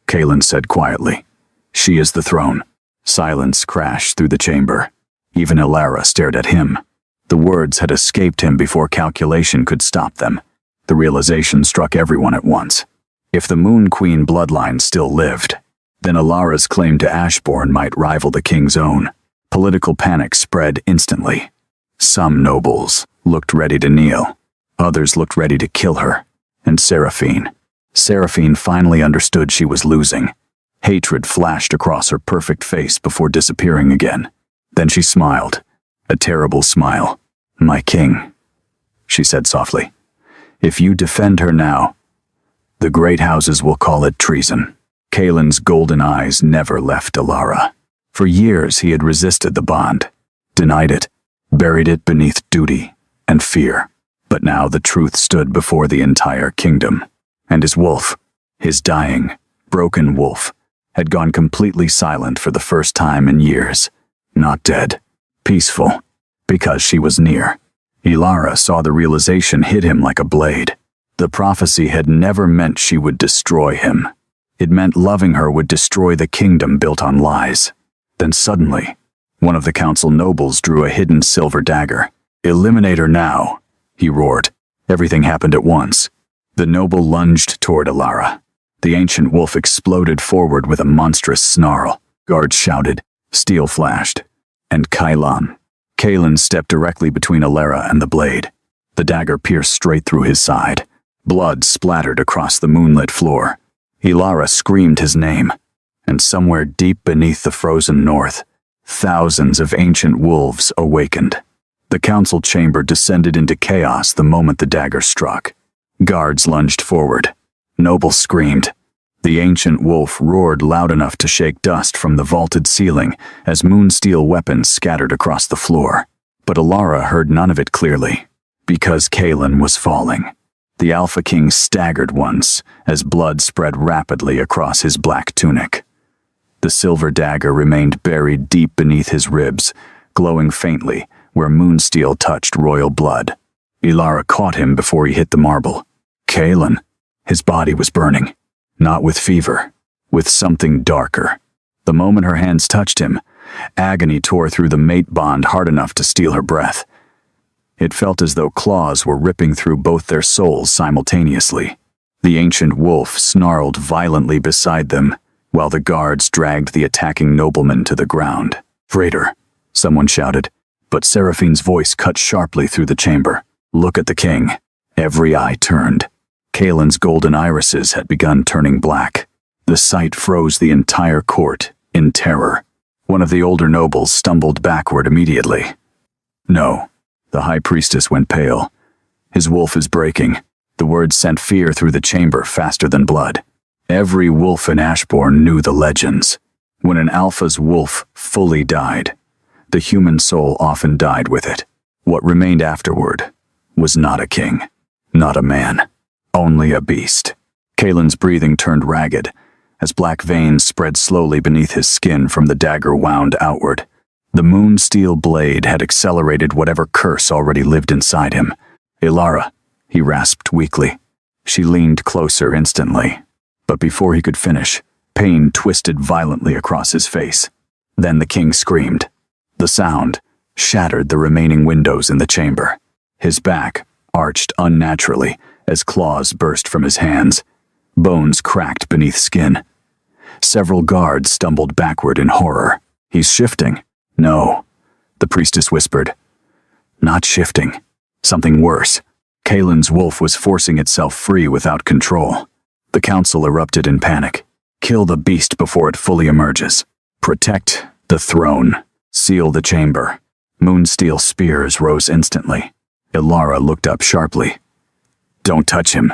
Kaelin said quietly. "She is the throne." Silence crashed through the chamber. Even Ilara stared at him. The words had escaped him before calculation could stop them. The realization struck everyone at once. If the Moon Queen bloodline still lived, then Ilara's claim to Ashbourne might rival the king's own. Political panic spread instantly. Some nobles looked ready to kneel. Others looked ready to kill her. And Seraphine finally understood she was losing. Hatred flashed across her perfect face before disappearing again. Then she smiled, a terrible smile. "My king," she said softly. "If you defend her now, the great houses will call it treason." Kaelin's golden eyes never left Alara. For years he had resisted the bond, denied it, buried it beneath duty and fear. But now the truth stood before the entire kingdom. And his wolf, his dying, broken wolf, had gone completely silent for the first time in years. Not dead, peaceful, because she was near. Alara saw the realization hit him like a blade. The prophecy had never meant she would destroy him. It meant loving her would destroy the kingdom built on lies. Then suddenly, one of the council nobles drew a hidden silver dagger. "Eliminate her now," he roared. Everything happened at once. The noble lunged toward Alara. The ancient wolf exploded forward with a monstrous snarl. Guards shouted, steel flashed, and Kaelin stepped directly between Alara and the blade. The dagger pierced straight through his side. Blood splattered across the moonlit floor. Alara screamed his name, and somewhere deep beneath the frozen north, thousands of ancient wolves awakened. The council chamber descended into chaos the moment the dagger struck. Guards lunged forward. Nobles screamed. The ancient wolf roared loud enough to shake dust from the vaulted ceiling as moonsteel weapons scattered across the floor. But Alara heard none of it clearly, because Kaelin was falling. The Alpha King staggered once as blood spread rapidly across his black tunic. The silver dagger remained buried deep beneath his ribs, glowing faintly where moonsteel touched royal blood. Alara caught him before he hit the marble. Kaelin. His body was burning, not with fever, with something darker. The moment her hands touched him, agony tore through the mate bond hard enough to steal her breath. It felt as though claws were ripping through both their souls simultaneously. The ancient wolf snarled violently beside them, while the guards dragged the attacking nobleman to the ground. "Traitor," someone shouted, but Seraphine's voice cut sharply through the chamber. "Look at the king." Every eye turned. Kaelin's golden irises had begun turning black. The sight froze the entire court in terror. One of the older nobles stumbled backward immediately. "No." The high priestess went pale. "His wolf is breaking." The words sent fear through the chamber faster than blood. Every wolf in Ashbourne knew the legends. When an alpha's wolf fully died, the human soul often died with it. What remained afterward was not a king, not a man, only a beast. Kaelin's breathing turned ragged as black veins spread slowly beneath his skin from the dagger wound outward. The moonsteel blade had accelerated whatever curse already lived inside him. "Alara," he rasped weakly. She leaned closer instantly, but before he could finish, pain twisted violently across his face. Then the king screamed. The sound shattered the remaining windows in the chamber. His back arched unnaturally as claws burst from his hands. Bones cracked beneath skin. Several guards stumbled backward in horror. "He's shifting." "No," the priestess whispered. "Not shifting. Something worse." Kaelin's wolf was forcing itself free without control. The council erupted in panic. "Kill the beast before it fully emerges. Protect the throne. Seal the chamber." Moonsteel spears rose instantly. Alara looked up sharply. "Don't touch him."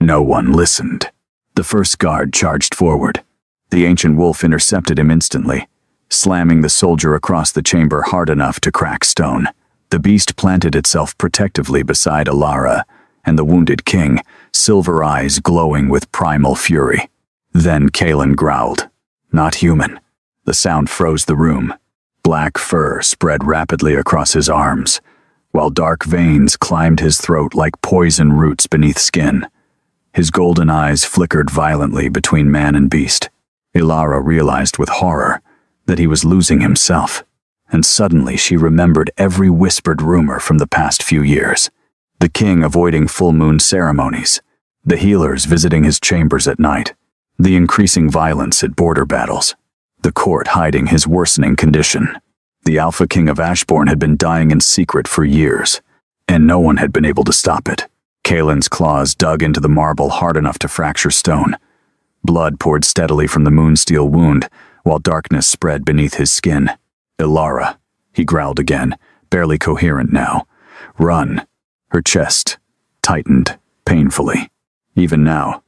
No one listened. The first guard charged forward. The ancient wolf intercepted him instantly, slamming the soldier across the chamber hard enough to crack stone. The beast planted itself protectively beside Alara and the wounded king, silver eyes glowing with primal fury. Then Kaelin growled. "Not human." The sound froze the room. Black fur spread rapidly across his arms, while dark veins climbed his throat like poison roots beneath skin. His golden eyes flickered violently between man and beast. Alara realized with horror that he was losing himself, and suddenly she remembered every whispered rumor from the past few years. The king avoiding full moon ceremonies, the healers visiting his chambers at night, the increasing violence at border battles, the court hiding his worsening condition. The Alpha King of Ashbourne had been dying in secret for years, and no one had been able to stop it. Kaelin's claws dug into the marble hard enough to fracture stone. Blood poured steadily from the moonsteel wound, while darkness spread beneath his skin. "Ilara," he growled again, barely coherent now. "Run." Her chest tightened painfully. Even now,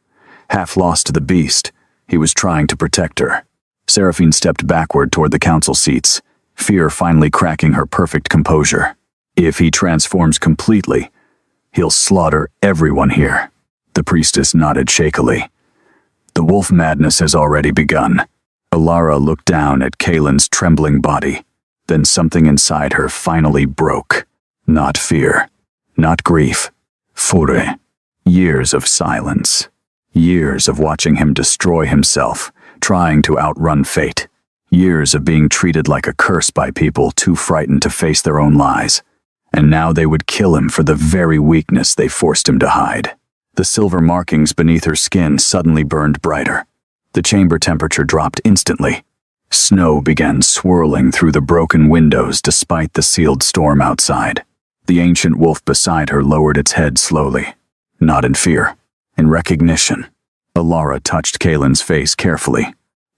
half lost to the beast, he was trying to protect her. Seraphine stepped backward toward the council seats, fear finally cracking her perfect composure. If he transforms completely, he'll slaughter everyone here. The priestess nodded shakily. "The wolf madness has already begun." Ilara looked down at Kaelin's trembling body. Then something inside her finally broke. Not fear, not grief. Fure. Years of silence. Years of watching him destroy himself, trying to outrun fate. Years of being treated like a curse by people too frightened to face their own lies. And now they would kill him for the very weakness they forced him to hide. The silver markings beneath her skin suddenly burned brighter. The chamber temperature dropped instantly. Snow began swirling through the broken windows despite the sealed storm outside. The ancient wolf beside her lowered its head slowly. Not in fear, in recognition. Ilara touched Kaelin's face carefully.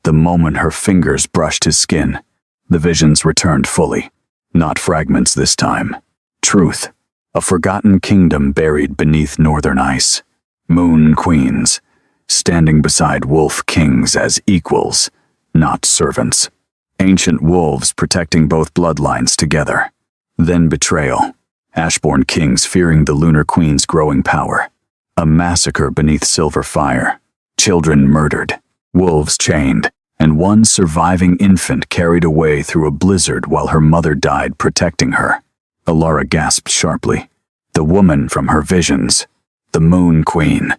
The moment her fingers brushed his skin, the visions returned fully. Not fragments this time. Truth. A forgotten kingdom buried beneath northern ice. Moon queens, standing beside wolf kings as equals, not servants. Ancient wolves protecting both bloodlines together. Then betrayal. Ashborn kings fearing the lunar queen's growing power. A massacre beneath silver fire. Children murdered. Wolves chained. And one surviving infant carried away through a blizzard while her mother died protecting her. Ilara gasped sharply. The woman from her visions, the Moon Queen,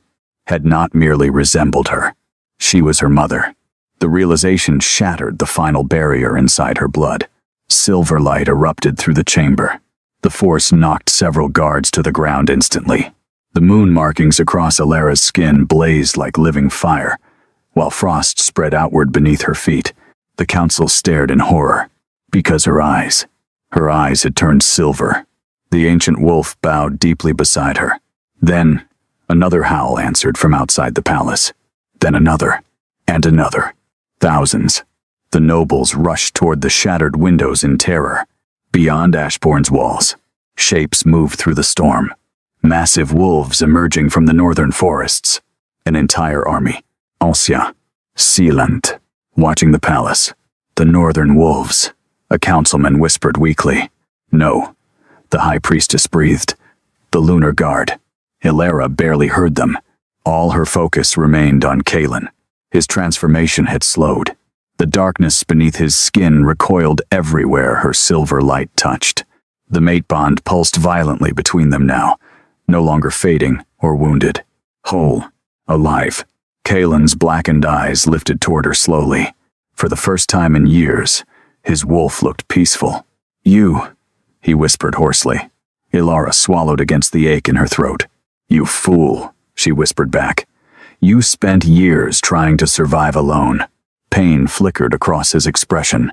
had not merely resembled her. She was her mother. The realization shattered the final barrier inside her blood. Silver light erupted through the chamber. The force knocked several guards to the ground instantly. The moon markings across Ilara's skin blazed like living fire, while frost spread outward beneath her feet. The council stared in horror, because her eyes had turned silver. The ancient wolf bowed deeply beside her. Then, another howl answered from outside the palace. Then another, and another. Thousands. The nobles rushed toward the shattered windows in terror. Beyond Ashbourne's walls, shapes moved through the storm. Massive wolves emerging from the northern forests. An entire army. Alcia. Sealant. Watching the palace. The northern wolves. A councilman whispered weakly. "No." The high priestess breathed. "The lunar guard." Ilara barely heard them. All her focus remained on Kaelin. His transformation had slowed. The darkness beneath his skin recoiled everywhere her silver light touched. The mate bond pulsed violently between them now, no longer fading or wounded. Whole, alive. Kaelin's blackened eyes lifted toward her slowly. For the first time in years, his wolf looked peaceful. "You," he whispered hoarsely. Ilara swallowed against the ache in her throat. "You fool," she whispered back. "You spent years trying to survive alone." Pain flickered across his expression.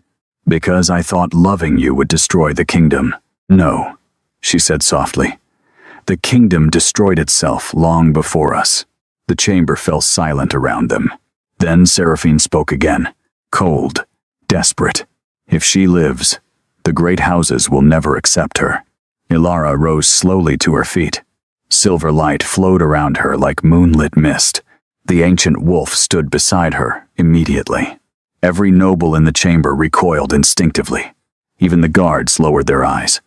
"Because I thought loving you would destroy the kingdom." "No," she said softly. "The kingdom destroyed itself long before us." The chamber fell silent around them. Then Seraphine spoke again, cold, desperate. "If she lives, the great houses will never accept her." Ilara rose slowly to her feet. Silver light flowed around her like moonlit mist. The ancient wolf stood beside her immediately. Every noble in the chamber recoiled instinctively. Even the guards lowered their eyes.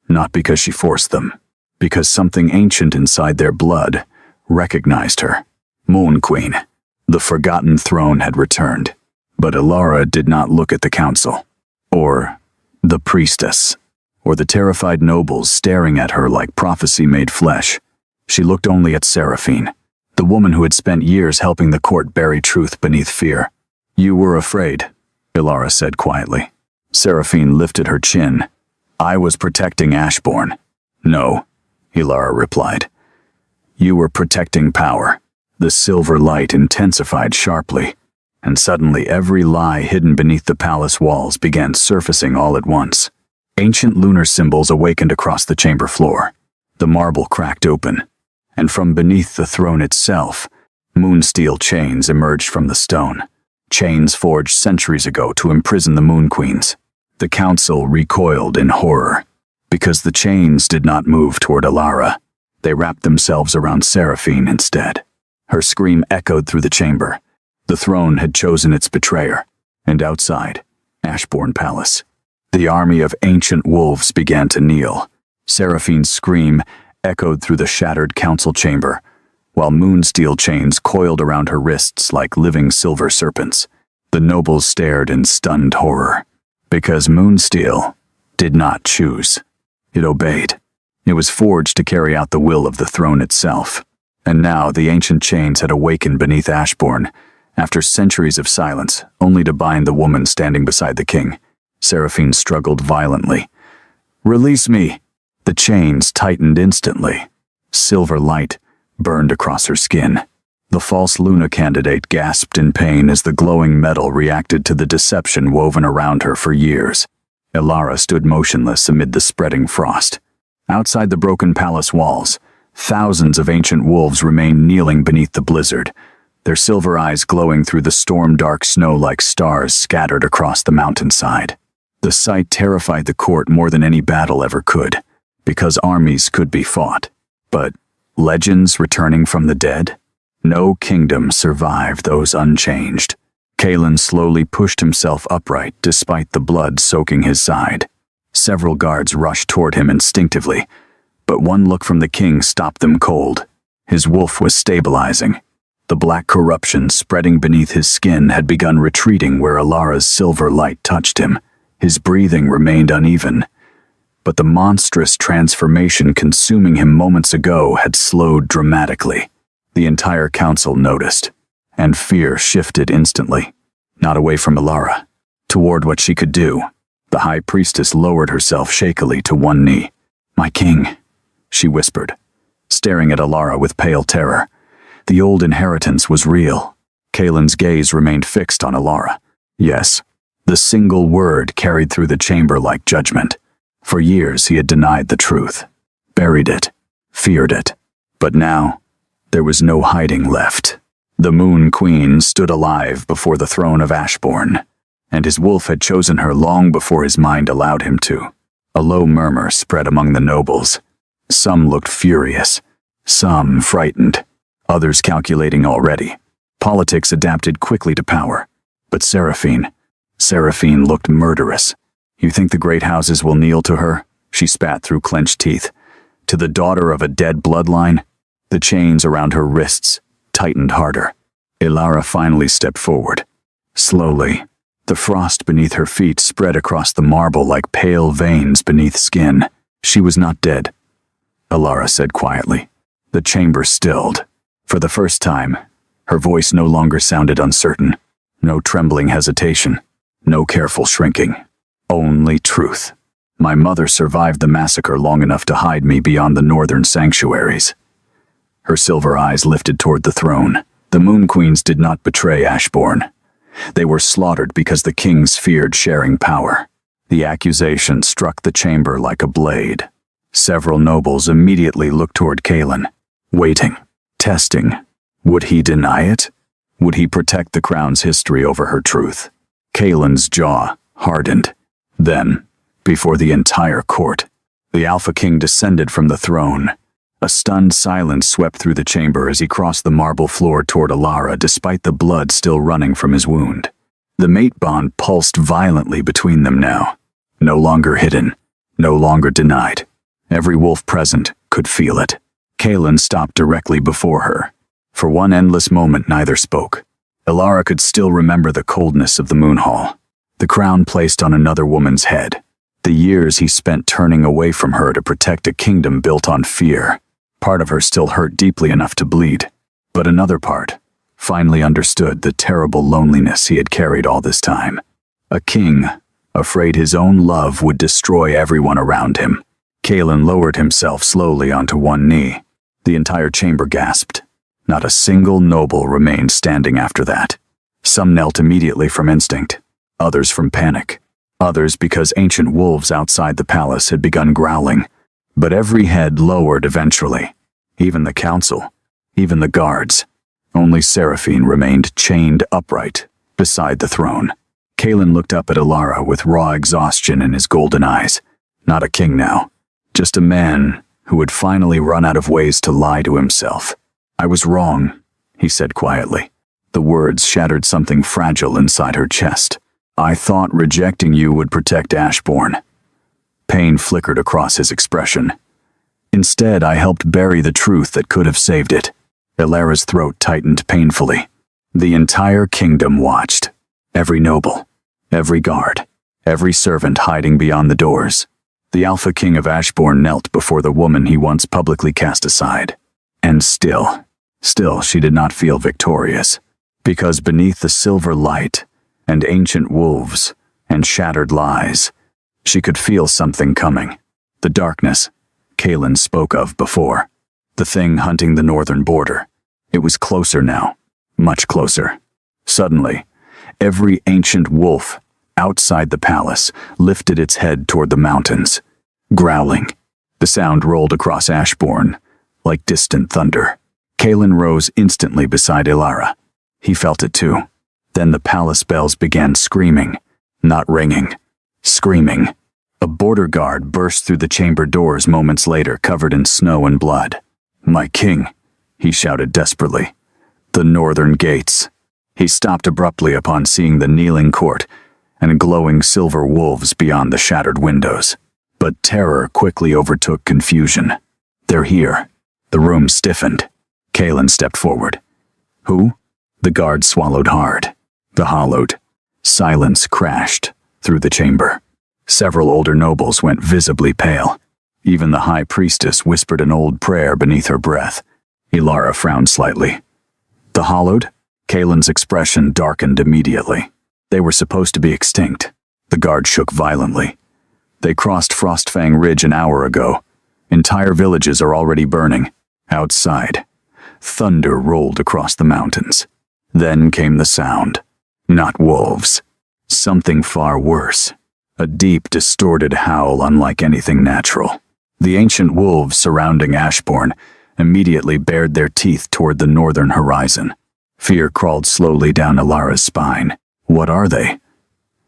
Not because she forced them, because something ancient inside their blood recognized her. Moon Queen. The forgotten throne had returned. But Ilara did not look at the council, or the priestess, or the terrified nobles staring at her like prophecy made flesh. She looked only at Seraphine, the woman who had spent years helping the court bury truth beneath fear. "You were afraid," Ilara said quietly. Seraphine lifted her chin. "I was protecting Ashbourne." "No," Ilara replied. "You were protecting power." The silver light intensified sharply, and suddenly every lie hidden beneath the palace walls began surfacing all at once. Ancient lunar symbols awakened across the chamber floor. The marble cracked open, and from beneath the throne itself, Moonsteel chains emerged from the stone, chains forged centuries ago to imprison the Moon Queens. The council recoiled in horror, because the chains did not move toward Alara. They wrapped themselves around Seraphine instead. Her scream echoed through the chamber. The throne had chosen its betrayer, and outside, Ashbourne Palace, the army of ancient wolves began to kneel. Seraphine's scream echoed through the shattered council chamber, while moonsteel chains coiled around her wrists like living silver serpents. The nobles stared in stunned horror, because moonsteel did not choose. It obeyed. It was forged to carry out the will of the throne itself. And now the ancient chains had awakened beneath Ashbourne, after centuries of silence, only to bind the woman standing beside the king. Seraphine struggled violently. "Release me!" The chains tightened instantly. Silver light burned across her skin. The false Luna candidate gasped in pain as the glowing metal reacted to the deception woven around her for years. Alara stood motionless amid the spreading frost. Outside the broken palace walls, thousands of ancient wolves remained kneeling beneath the blizzard, their silver eyes glowing through the storm-dark snow like stars scattered across the mountainside. The sight terrified the court more than any battle ever could, because armies could be fought. But legends returning from the dead? No kingdom survived those unchanged. Kalen slowly pushed himself upright despite the blood soaking his side. Several guards rushed toward him instinctively, but one look from the king stopped them cold. His wolf was stabilizing. The black corruption spreading beneath his skin had begun retreating where Alara's silver light touched him. His breathing remained uneven, but the monstrous transformation consuming him moments ago had slowed dramatically. The entire council noticed, and fear shifted instantly, not away from Alara, toward what she could do. The high priestess lowered herself shakily to one knee. "My king," she whispered, staring at Alara with pale terror. The old inheritance was real. Kalen's gaze remained fixed on Alara. Yes, the single word carried through the chamber like judgment. For years he had denied the truth, buried it, feared it. But now, there was no hiding left. The Moon Queen stood alive before the throne of Ashbourne, and his wolf had chosen her long before his mind allowed him to. A low murmur spread among the nobles. Some looked furious, some frightened, others calculating already. Politics adapted quickly to power. But Seraphine looked murderous. "You think the great houses will kneel to her?" She spat through clenched teeth. "To the daughter of a dead bloodline?" The chains around her wrists tightened harder. Alara finally stepped forward. Slowly, the frost beneath her feet spread across the marble like pale veins beneath skin. "She was not dead," Alara said quietly. The chamber stilled. For the first time, her voice no longer sounded uncertain. No trembling hesitation, no careful shrinking. Only truth. "My mother survived the massacre long enough to hide me beyond the northern sanctuaries." Her silver eyes lifted toward the throne. The Moon Queens did not betray Ashbourne. They were slaughtered because the kings feared sharing power. The accusation struck the chamber like a blade. Several nobles immediately looked toward Kalen, waiting, testing. Would he deny it? Would he protect the crown's history over her truth? Kalen's jaw hardened. Then, before the entire court, the Alpha King descended from the throne. A stunned silence swept through the chamber as he crossed the marble floor toward Alara despite the blood still running from his wound. The mate bond pulsed violently between them now. No longer hidden, no longer denied. Every wolf present could feel it. Kalen stopped directly before her. For one endless moment neither spoke. Alara could still remember the coldness of the moon hall, the crown placed on another woman's head, the years he spent turning away from her to protect a kingdom built on fear. Part of her still hurt deeply enough to bleed, but another part finally understood the terrible loneliness he had carried all this time. A king, afraid his own love would destroy everyone around him. Kalen lowered himself slowly onto one knee. The entire chamber gasped. Not a single noble remained standing after that. Some knelt immediately from instinct, others from panic, others because ancient wolves outside the palace had begun growling. But every head lowered eventually. Even the council, even the guards. Only Seraphine remained chained upright beside the throne. Kalen looked up at Alara with raw exhaustion in his golden eyes. Not a king now, just a man who had finally run out of ways to lie to himself. "I was wrong," he said quietly. The words shattered something fragile inside her chest. "I thought rejecting you would protect Ashbourne." Pain flickered across his expression. "Instead, I helped bury the truth that could have saved it." Alara's throat tightened painfully. The entire kingdom watched. Every noble, every guard, every servant hiding beyond the doors. The Alpha King of Ashbourne knelt before the woman he once publicly cast aside. And still she did not feel victorious. Because beneath the silver light and ancient wolves and shattered lies, she could feel something coming. The darkness Kalen spoke of before. The thing hunting the northern border. It was closer now, much closer. Suddenly, every ancient wolf outside the palace lifted its head toward the mountains, growling. The sound rolled across Ashbourne like distant thunder. Kalen rose instantly beside Alara. He felt it too. Then the palace bells began screaming, not ringing, screaming. A border guard burst through the chamber doors moments later, covered in snow and blood. "My king," he shouted desperately. "The northern gates." He stopped abruptly upon seeing the kneeling court and glowing silver wolves beyond the shattered windows. But terror quickly overtook confusion. "They're here." The room stiffened. Kalen stepped forward. "Who?" The guard swallowed hard. The hollowed silence crashed through the chamber. Several older nobles went visibly pale. Even the high priestess whispered an old prayer beneath her breath. Alara frowned slightly. "The hollowed?" Kalen's expression darkened immediately. "They were supposed to be extinct." The guard shook violently. "They crossed Frostfang Ridge an hour ago. Entire villages are already burning. Outside, thunder rolled across the mountains. Then came the sound. Not wolves. Something far worse. A deep, distorted howl unlike anything natural. The ancient wolves surrounding Ashbourne immediately bared their teeth toward the northern horizon. Fear crawled slowly down Alara's spine. "What are they?"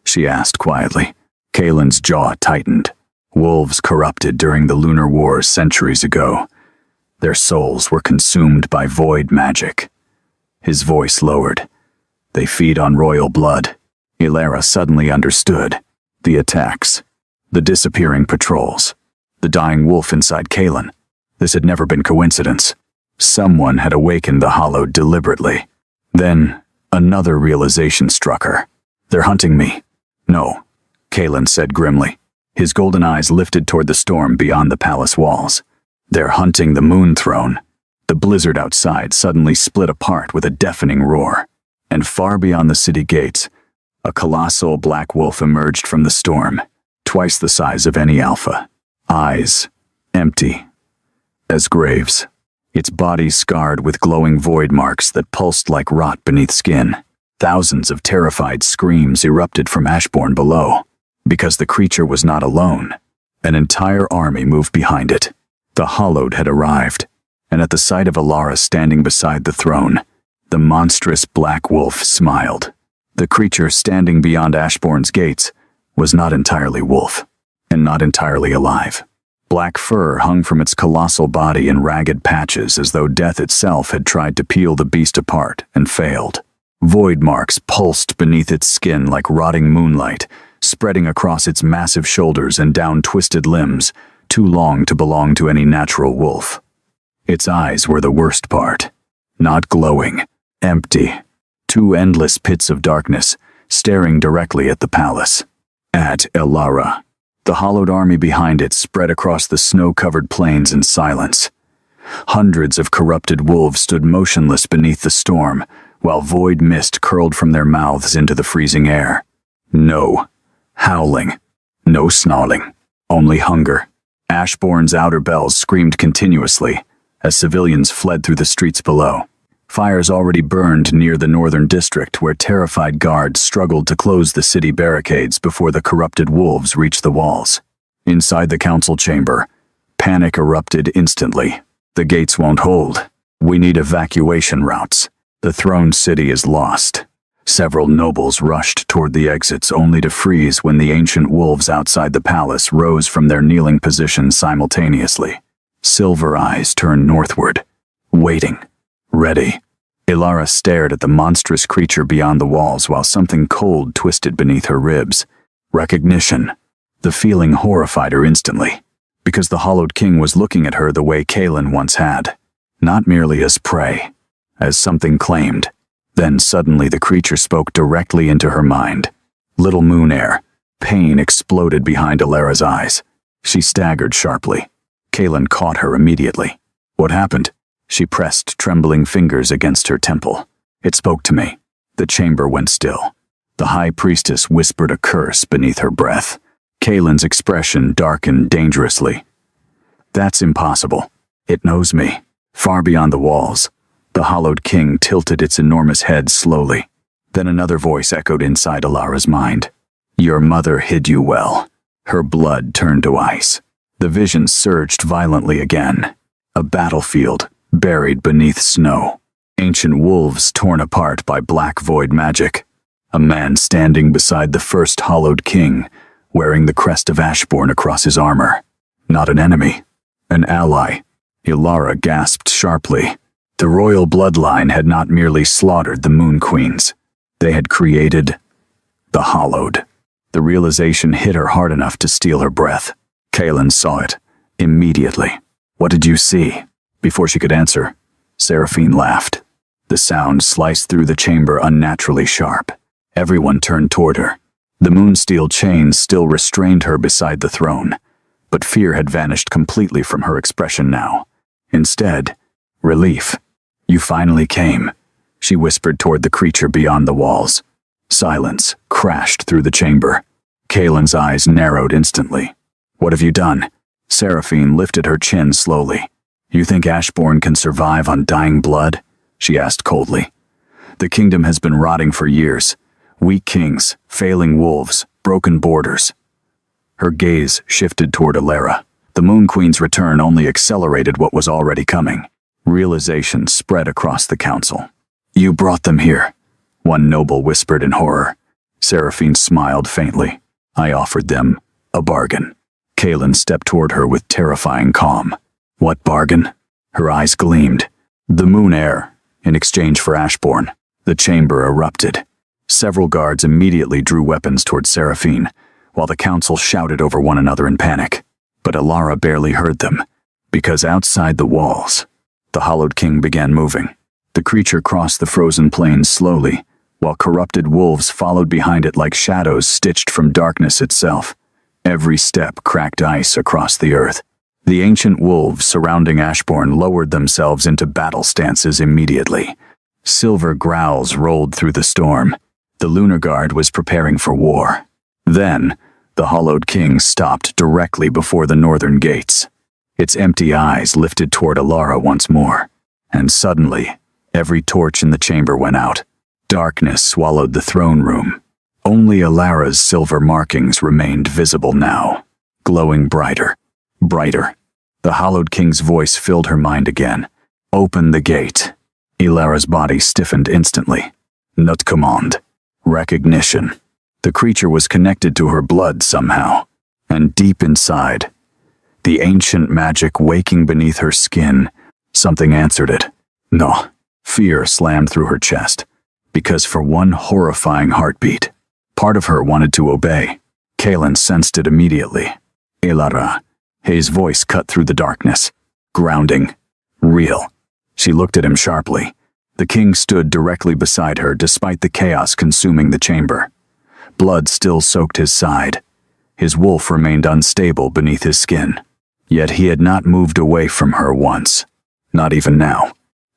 she asked quietly. Kalen's jaw tightened. Wolves corrupted during the Lunar Wars centuries ago. Their souls were consumed by void magic. His voice lowered. "They feed on royal blood." Alara suddenly understood. The attacks. The disappearing patrols. The dying wolf inside Kalen. This had never been coincidence. Someone had awakened the hollowed deliberately. Then, another realization struck her. "They're hunting me." "No," Kalen said grimly. His golden eyes lifted toward the storm beyond the palace walls. "They're hunting the moon throne." The blizzard outside suddenly split apart with a deafening roar. And far beyond the city gates, a colossal black wolf emerged from the storm, twice the size of any alpha. Eyes empty as graves. Its body scarred with glowing void marks that pulsed like rot beneath skin. Thousands of terrified screams erupted from Ashbourne below. Because the creature was not alone. An entire army moved behind it. The hollowed had arrived, and at the sight of Alara standing beside the throne, the monstrous black wolf smiled. The creature standing beyond Ashbourne's gates was not entirely wolf, and not entirely alive. Black fur hung from its colossal body in ragged patches as though death itself had tried to peel the beast apart and failed. Void marks pulsed beneath its skin like rotting moonlight, spreading across its massive shoulders and down twisted limbs, too long to belong to any natural wolf. Its eyes were the worst part. Not glowing, empty. Two endless pits of darkness, staring directly at the palace. At Alara. The hollowed army behind it spread across the snow-covered plains in silence. Hundreds of corrupted wolves stood motionless beneath the storm, while void mist curled from their mouths into the freezing air. No howling, no snarling, only hunger. Ashbourne's outer bells screamed continuously as civilians fled through the streets below. Fires already burned near the northern district, where terrified guards struggled to close the city barricades before the corrupted wolves reached the walls. Inside the council chamber, panic erupted instantly. "The gates won't hold. We need evacuation routes." The throne city is lost. Several nobles rushed toward the exits only to freeze when the ancient wolves outside the palace rose from their kneeling positions simultaneously. Silver eyes turned northward, waiting, ready. Ilara stared at the monstrous creature beyond the walls while something cold twisted beneath her ribs. Recognition. The feeling horrified her instantly, because the hollowed king was looking at her the way Kaelin once had, not merely as prey, as something claimed. Then suddenly the creature spoke directly into her mind. Little moon air. Pain exploded behind Ilara's eyes. She staggered sharply. Kaelin caught her immediately. What happened? She pressed trembling fingers against her temple. It spoke to me. The chamber went still. The high priestess whispered a curse beneath her breath. Kaelin's expression darkened dangerously. That's impossible. It knows me. Far beyond the walls. The hollowed king tilted its enormous head slowly. Then another voice echoed inside Ilara's mind. Your mother hid you well. Her blood turned to ice. The vision surged violently again. A battlefield, buried beneath snow. Ancient wolves torn apart by black void magic. A man standing beside the first hollowed king, wearing the crest of Ashbourne across his armor. Not an enemy. An ally. Ilara gasped sharply. The royal bloodline had not merely slaughtered the Moon Queens. They had created the Hollowed. The realization hit her hard enough to steal her breath. Kaelin saw it, immediately. What did you see? Before she could answer, Seraphine laughed. The sound sliced through the chamber unnaturally sharp. Everyone turned toward her. The moonsteel chains still restrained her beside the throne, but fear had vanished completely from her expression now. Instead, relief. You finally came, she whispered toward the creature beyond the walls. Silence crashed through the chamber. Kaelin's eyes narrowed instantly. What have you done? Seraphine lifted her chin slowly. You think Ashbourne can survive on dying blood? She asked coldly. The kingdom has been rotting for years. Weak kings, failing wolves, broken borders. Her gaze shifted toward Ilara. The Moon Queen's return only accelerated what was already coming. Realization spread across the council. You brought them here, one noble whispered in horror. Seraphine smiled faintly. I offered them a bargain. Kaelin stepped toward her with terrifying calm. What bargain? Her eyes gleamed. The moon air, in exchange for Ashbourne. The chamber erupted. Several guards immediately drew weapons toward Seraphine, while the council shouted over one another in panic. But Ilara barely heard them, because outside the walls, the hollowed king began moving. The creature crossed the frozen plains slowly, while corrupted wolves followed behind it like shadows stitched from darkness itself. Every step cracked ice across the earth. The ancient wolves surrounding Ashbourne lowered themselves into battle stances immediately. Silver growls rolled through the storm. The Lunar Guard was preparing for war. Then, the hollowed king stopped directly before the northern gates. Its empty eyes lifted toward Ilara once more, and suddenly, every torch in the chamber went out. Darkness swallowed the throne room. Only Ilara's silver markings remained visible now, glowing brighter, brighter. The hollowed king's voice filled her mind again. Open the gate. Ilara's body stiffened instantly. Not command. Recognition. The creature was connected to her blood somehow, and deep inside, the ancient magic waking beneath her skin, something answered it. No. Fear slammed through her chest, because for one horrifying heartbeat, part of her wanted to obey. Kaelin sensed it immediately. Ilara. His voice cut through the darkness. Grounding. Real. She looked at him sharply. The king stood directly beside her despite the chaos consuming the chamber. Blood still soaked his side. His wolf remained unstable beneath his skin. Yet he had not moved away from her once. Not even now.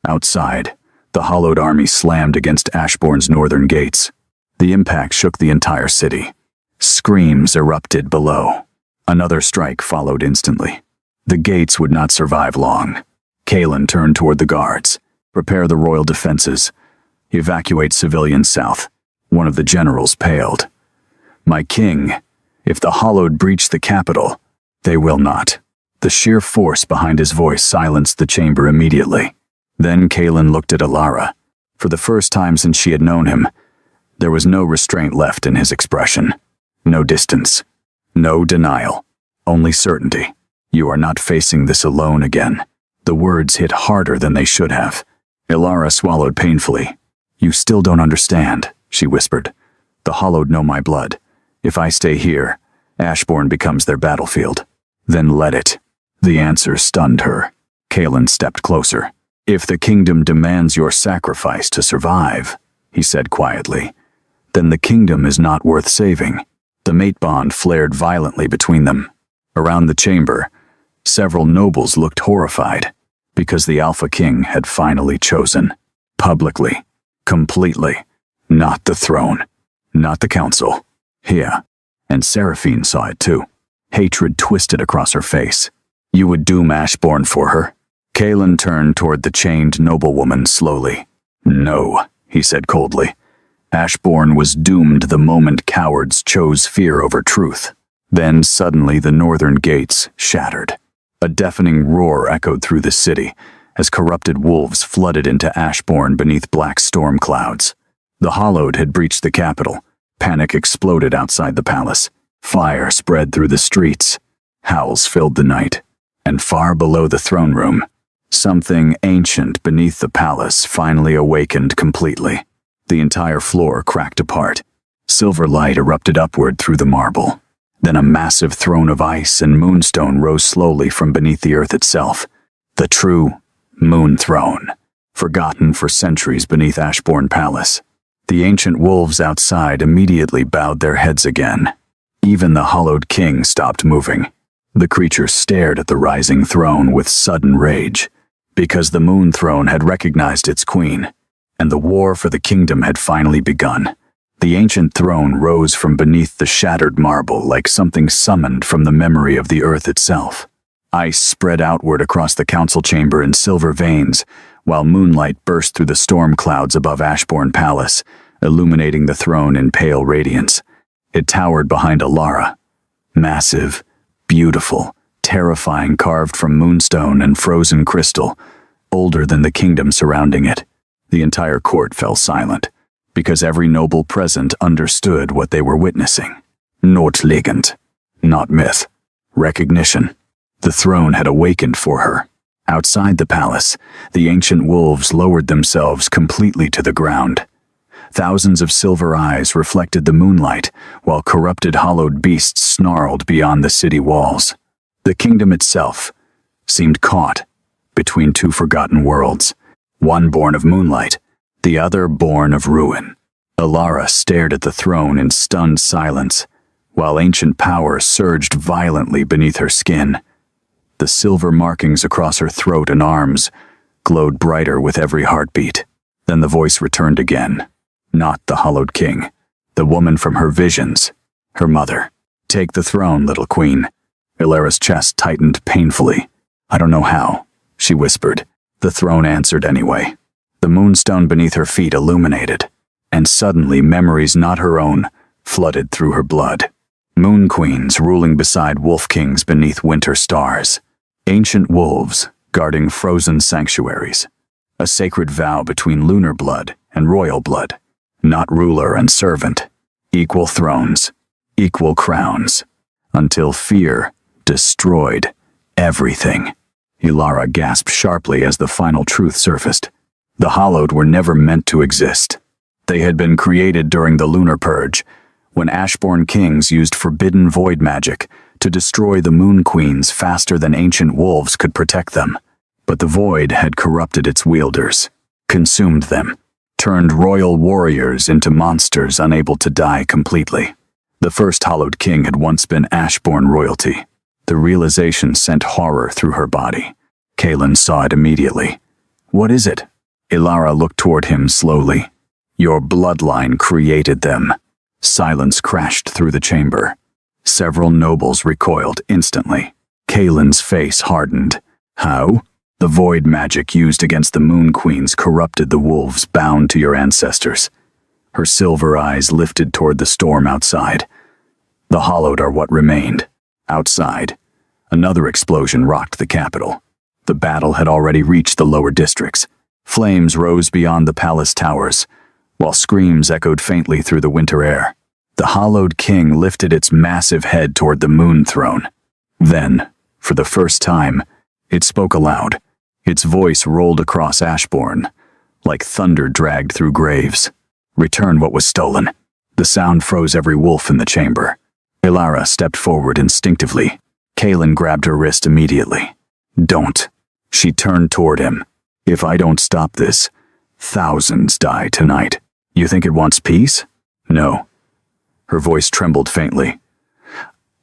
Outside, the hollowed army slammed against Ashbourne's northern gates. The impact shook the entire city. Screams erupted below. Another strike followed instantly. The gates would not survive long. Kaelin turned toward the guards. Prepare the royal defenses. Evacuate civilians south. One of the generals paled. My king, if the Hollowed breach the capital, they will not. The sheer force behind his voice silenced the chamber immediately. Then Kaelin looked at Ilara. For the first time since she had known him, there was no restraint left in his expression. No distance. No denial. Only certainty. You are not facing this alone again. The words hit harder than they should have. Ilara swallowed painfully. You still don't understand, she whispered. The Hallowed know my blood. If I stay here, Ashbourne becomes their battlefield. Then let it. The answer stunned her. Kaelin stepped closer. If the kingdom demands your sacrifice to survive, he said quietly, then the kingdom is not worth saving. The mate bond flared violently between them. Around the chamber, several nobles looked horrified, because the Alpha King had finally chosen. Publicly. Completely. Not the throne. Not the council. Yeah. And Seraphine saw it too. Hatred twisted across her face. You would doom Ashbourne for her? Kaelin turned toward the chained noblewoman slowly. No, he said coldly. Ashbourne was doomed the moment cowards chose fear over truth. Then suddenly the northern gates shattered. A deafening roar echoed through the city as corrupted wolves flooded into Ashbourne beneath black storm clouds. The Hallowed had breached the capital. Panic exploded outside the palace. Fire spread through the streets. Howls filled the night. And far below the throne room, something ancient beneath the palace finally awakened completely. The entire floor cracked apart. Silver light erupted upward through the marble. Then a massive throne of ice and moonstone rose slowly from beneath the earth itself. The true Moon Throne, forgotten for centuries beneath Ashbourne Palace. The ancient wolves outside immediately bowed their heads again. Even the Hallowed King stopped moving. The creature stared at the rising throne with sudden rage, because the Moon Throne had recognized its queen, and the war for the kingdom had finally begun. The ancient throne rose from beneath the shattered marble like something summoned from the memory of the earth itself. Ice spread outward across the council chamber in silver veins, while moonlight burst through the storm clouds above Ashbourne Palace, illuminating the throne in pale radiance. It towered behind Ilara. Massive, beautiful, terrifying, carved from moonstone and frozen crystal, older than the kingdom surrounding it. The entire court fell silent, because every noble present understood what they were witnessing. Not legend, not myth. Recognition. The throne had awakened for her. Outside the palace, the ancient wolves lowered themselves completely to the ground. Thousands of silver eyes reflected the moonlight, while corrupted hollowed beasts snarled beyond the city walls. The kingdom itself seemed caught between two forgotten worlds, one born of moonlight, the other born of ruin. Ilara stared at the throne in stunned silence, while ancient power surged violently beneath her skin. The silver markings across her throat and arms glowed brighter with every heartbeat. Then the voice returned again. Not the Hallowed King, the woman from her visions, her mother. Take the throne, little queen. Ilara's chest tightened painfully. I don't know how, she whispered. The throne answered anyway. The moonstone beneath her feet illuminated, and suddenly memories not her own flooded through her blood. Moon queens ruling beside wolf kings beneath winter stars. Ancient wolves guarding frozen sanctuaries. A sacred vow between lunar blood and royal blood. Not ruler and servant. Equal thrones. Equal crowns. Until fear destroyed everything. Ilara gasped sharply as the final truth surfaced. The Hallowed were never meant to exist. They had been created during the Lunar Purge, when Ashbourne kings used forbidden void magic to destroy the Moon Queens faster than ancient wolves could protect them. But the void had corrupted its wielders, consumed them, turned royal warriors into monsters unable to die completely. The first Hallowed King had once been Ashbourne royalty. The realization sent horror through her body. Kaelin saw it immediately. What is it? Ilara looked toward him slowly. Your bloodline created them. Silence crashed through the chamber. Several nobles recoiled instantly. Kaelin's face hardened. How? The void magic used against the Moon Queens corrupted the wolves bound to your ancestors. Her silver eyes lifted toward the storm outside. The Hallowed are what remained. Outside, another explosion rocked the capital. The battle had already reached the lower districts. Flames rose beyond the palace towers, while screams echoed faintly through the winter air. The hollowed king lifted its massive head toward the moon throne. Then, for the first time, it spoke aloud. Its voice rolled across Ashbourne, like thunder dragged through graves. "Return what was stolen." The sound froze every wolf in the chamber. Ilara stepped forward instinctively. Kaelin grabbed her wrist immediately. "Don't." She turned toward him. "If I don't stop this, thousands die tonight. You think it wants peace?" "No." Her voice trembled faintly.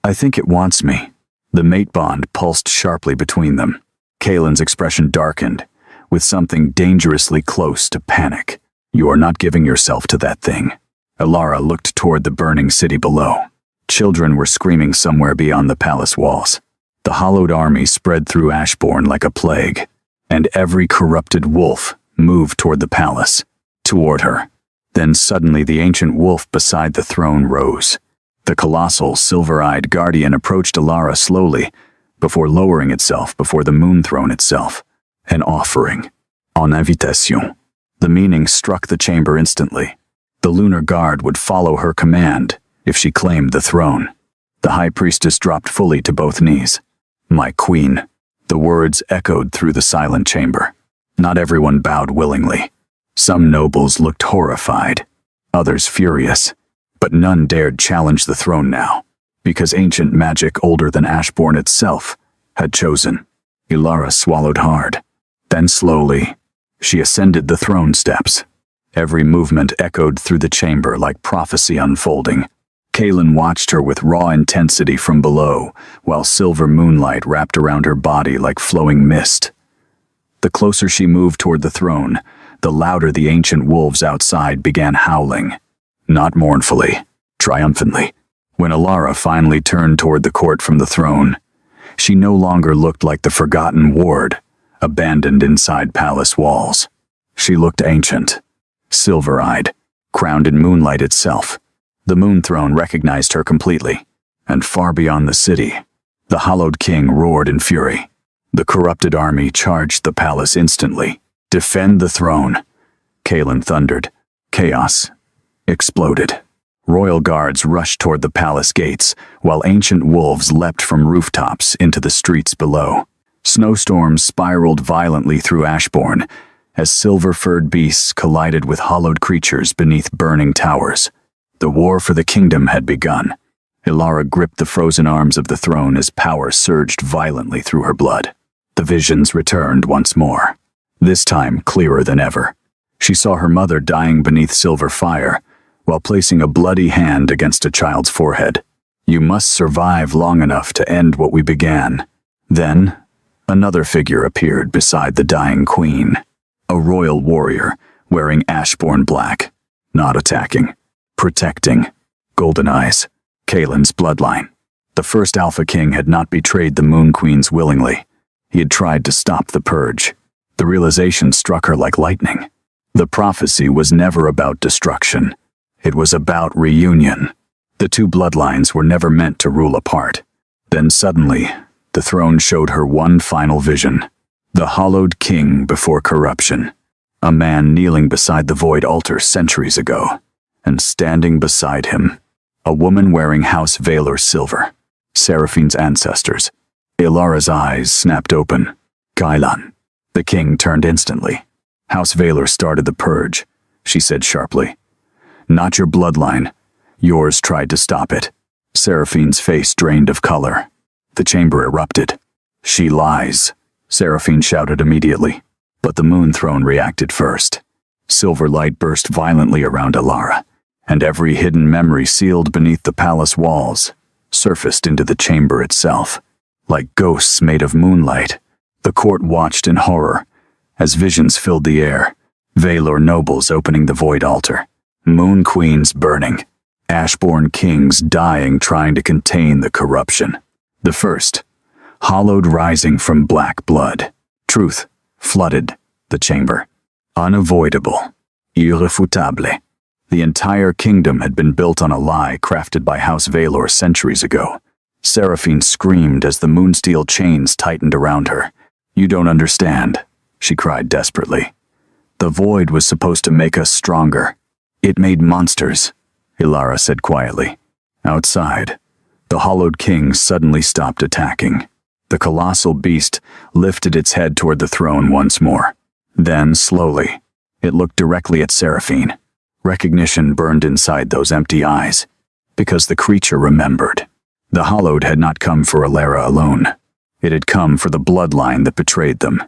"I think it wants me." The mate bond pulsed sharply between them. Kaelin's expression darkened, with something dangerously close to panic. "You are not giving yourself to that thing." Ilara looked toward the burning city below. Children were screaming somewhere beyond the palace walls. The hollowed army spread through Ashbourne like a plague, and every corrupted wolf moved toward the palace, toward her. Then suddenly the ancient wolf beside the throne rose. The colossal, silver-eyed guardian approached Ilara slowly, before lowering itself before the moon throne itself. An offering. En invitation. The meaning struck the chamber instantly. The lunar guard would follow her command if she claimed the throne. The high priestess dropped fully to both knees. "My queen." The words echoed through the silent chamber. Not everyone bowed willingly. Some nobles looked horrified, others furious, but none dared challenge the throne now, because ancient magic older than Ashbourne itself had chosen. Ilara swallowed hard. Then slowly, she ascended the throne steps. Every movement echoed through the chamber like prophecy unfolding. Kaelin watched her with raw intensity from below, while silver moonlight wrapped around her body like flowing mist. The closer she moved toward the throne, the louder the ancient wolves outside began howling. Not mournfully, triumphantly. When Ilara finally turned toward the court from the throne, she no longer looked like the forgotten ward, abandoned inside palace walls. She looked ancient, silver-eyed, crowned in moonlight itself. The moon throne recognized her completely, and far beyond the city, the hollowed king roared in fury. The corrupted army charged the palace instantly. "Defend the throne," Kaelin thundered. Chaos exploded. Royal guards rushed toward the palace gates, while ancient wolves leapt from rooftops into the streets below. Snowstorms spiraled violently through Ashbourne, as silver-furred beasts collided with hollowed creatures beneath burning towers. The war for the kingdom had begun. Ilara gripped the frozen arms of the throne as power surged violently through her blood. The visions returned once more, this time clearer than ever. She saw her mother dying beneath silver fire, while placing a bloody hand against a child's forehead. "You must survive long enough to end what we began." Then, another figure appeared beside the dying queen. A royal warrior, wearing Ashbourne black, not attacking, protecting. Golden eyes. Kaelin's bloodline. The first Alpha King had not betrayed the Moon Queens willingly. He had tried to stop the purge. The realization struck her like lightning. The prophecy was never about destruction. It was about reunion. The two bloodlines were never meant to rule apart. Then suddenly, the throne showed her one final vision. The hollowed king before corruption. A man kneeling beside the void altar centuries ago. And standing beside him, a woman wearing House Valor silver. Seraphine's ancestors. Ilara's eyes snapped open. "Kailan." The king turned instantly. "House Valor started the purge," she said sharply. "Not your bloodline. Yours tried to stop it." Seraphine's face drained of color. The chamber erupted. "She lies," Seraphine shouted immediately. But the moon throne reacted first. Silver light burst violently around Ilara, and every hidden memory sealed beneath the palace walls surfaced into the chamber itself. Like ghosts made of moonlight, the court watched in horror as visions filled the air. Valor nobles opening the void altar, moon queens burning, Ashbourne kings dying trying to contain the corruption. The first, hollowed rising from black blood. Truth flooded the chamber. Unavoidable. Irrefutable. The entire kingdom had been built on a lie crafted by House Valor centuries ago. Seraphine screamed as the moonsteel chains tightened around her. "You don't understand," she cried desperately. The void was supposed to make us stronger. It made monsters, Ilara said quietly. Outside, the hollowed king suddenly stopped attacking. The colossal beast lifted its head toward the throne once more. Then, slowly, it looked directly at Seraphine. Recognition burned inside those empty eyes, because the creature remembered. The hollowed had not come for Ilara alone. It had come for the bloodline that betrayed them.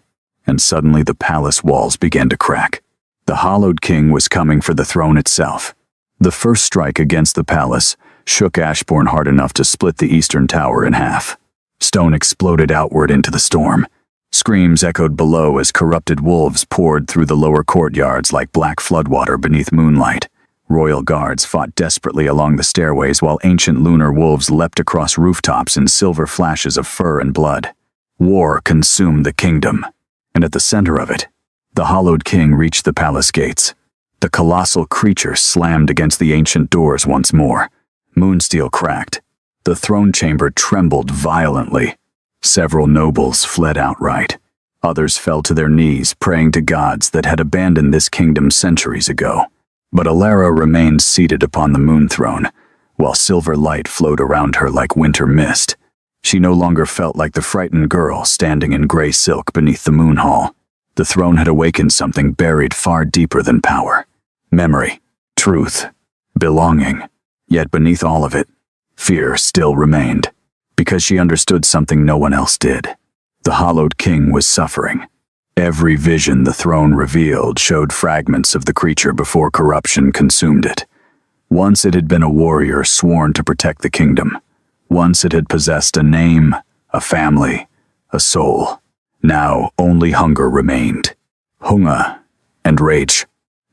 And suddenly the palace walls began to crack. The hollowed king was coming for the throne itself. The first strike against the palace shook Ashbourne hard enough to split the eastern tower in half. Stone exploded outward into the storm. Screams echoed below as corrupted wolves poured through the lower courtyards like black floodwater beneath moonlight. Royal guards fought desperately along the stairways while ancient lunar wolves leapt across rooftops in silver flashes of fur and blood. War consumed the kingdom, and at the center of it, the hollowed king reached the palace gates. The colossal creature slammed against the ancient doors once more. Moonsteel cracked. The throne chamber trembled violently. Several nobles fled outright. Others fell to their knees, praying to gods that had abandoned this kingdom centuries ago. But Ilara remained seated upon the moon throne, while silver light flowed around her like winter mist. She no longer felt like the frightened girl standing in gray silk beneath the moon hall. The throne had awakened something buried far deeper than power. Memory, truth, belonging. Yet beneath all of it, fear still remained, because she understood something no one else did. The hollowed king was suffering. Every vision the throne revealed showed fragments of the creature before corruption consumed it. Once it had been a warrior sworn to protect the kingdom. Once it had possessed a name, a family, a soul. Now only hunger remained. Hunger and rage.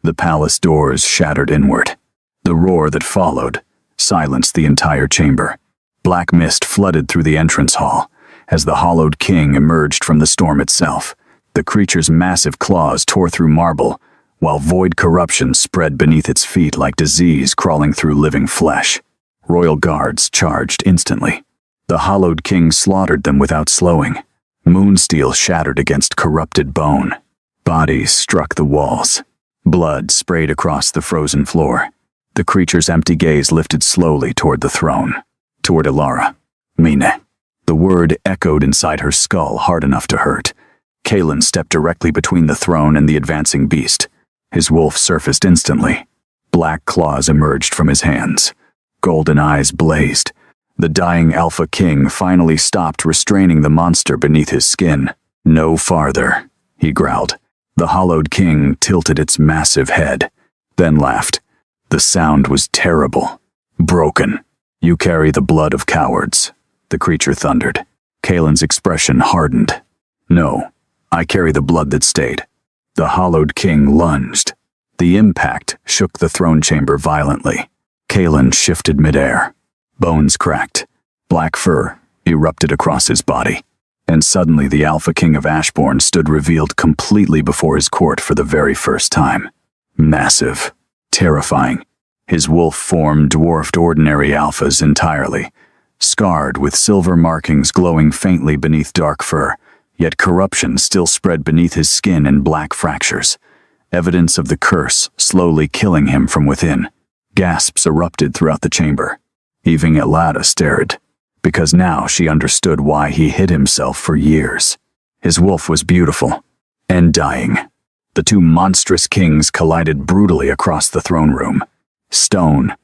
The palace doors shattered inward. The roar that followed silenced the entire chamber. Black mist flooded through the entrance hall as the hollowed king emerged from the storm itself. The creature's massive claws tore through marble, while void corruption spread beneath its feet like disease crawling through living flesh. Royal guards charged instantly. The hollowed king slaughtered them without slowing. Moonsteel shattered against corrupted bone. Bodies struck the walls. Blood sprayed across the frozen floor. The creature's empty gaze lifted slowly toward the throne, toward Ilara. Mine. The word echoed inside her skull hard enough to hurt. Kalen stepped directly between the throne and the advancing beast. His wolf surfaced instantly. Black claws emerged from his hands. Golden eyes blazed. The dying Alpha King finally stopped restraining the monster beneath his skin. No farther, he growled. The hollowed king tilted its massive head, then laughed. The sound was terrible. Broken. You carry the blood of cowards, the creature thundered. Kalen's expression hardened. No, I carry the blood that stayed. The hollowed king lunged. The impact shook the throne chamber violently. Kalen shifted midair. Bones cracked. Black fur erupted across his body. And suddenly the Alpha King of Ashbourne stood revealed completely before his court for the very first time. Massive. Terrifying. His wolf form dwarfed ordinary alphas entirely. Scarred with silver markings glowing faintly beneath dark fur, yet corruption still spread beneath his skin in black fractures. Evidence of the curse slowly killing him from within. Gasps erupted throughout the chamber. Even Ilara stared, because now she understood why he hid himself for years. His wolf was beautiful, and dying. The two monstrous kings collided brutally across the throne room. Stone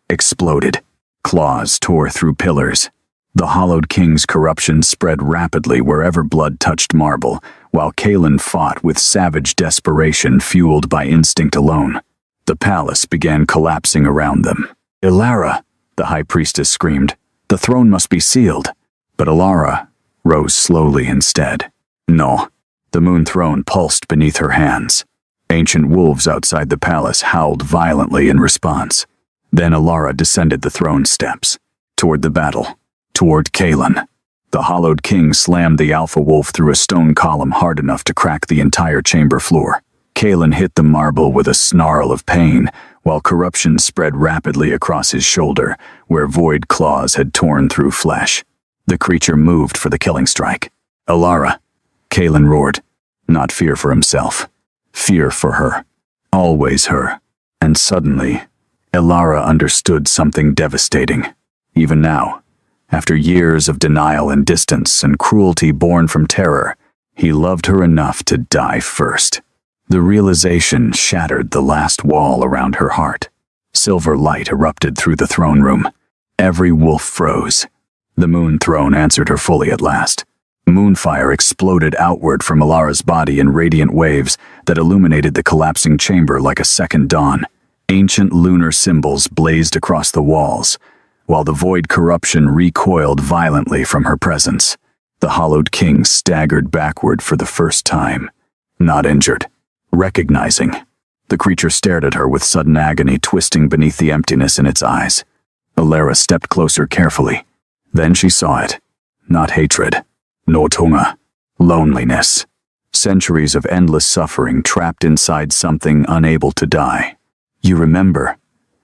exploded. Claws tore through pillars. The hollowed king's corruption spread rapidly wherever blood touched marble, while Kalen fought with savage desperation fueled by instinct alone. The palace began collapsing around them. Ilara, the high priestess screamed. The throne must be sealed. But Ilara rose slowly instead. No. The moon throne pulsed beneath her hands. Ancient wolves outside the palace howled violently in response. Then Ilara descended the throne steps, toward the battle, toward Kalen. The hollowed king slammed the alpha wolf through a stone column hard enough to crack the entire chamber floor. Kalen hit the marble with a snarl of pain, while corruption spread rapidly across his shoulder, where void claws had torn through flesh. The creature moved for the killing strike. Ilara, Kalen roared. Not fear for himself. fear for her, always her. And suddenly, Ilara understood something devastating. Even now, after years of denial and distance and cruelty born from terror, he loved her enough to die first. The realization shattered the last wall around her heart. Silver light erupted through the throne room. Every wolf froze. The moon throne answered her fully at last. Moonfire exploded outward from Ilara's body in radiant waves that illuminated the collapsing chamber like a second dawn. Ancient lunar symbols blazed across the walls, while the void corruption recoiled violently from her presence. The hollowed king staggered backward for the first time. Not injured. Recognizing. The creature stared at her with sudden agony twisting beneath the emptiness in its eyes. Ilara stepped closer carefully. Then she saw it. Not hatred. No tunga. Loneliness. Centuries of endless suffering trapped inside something unable to die. "You remember,"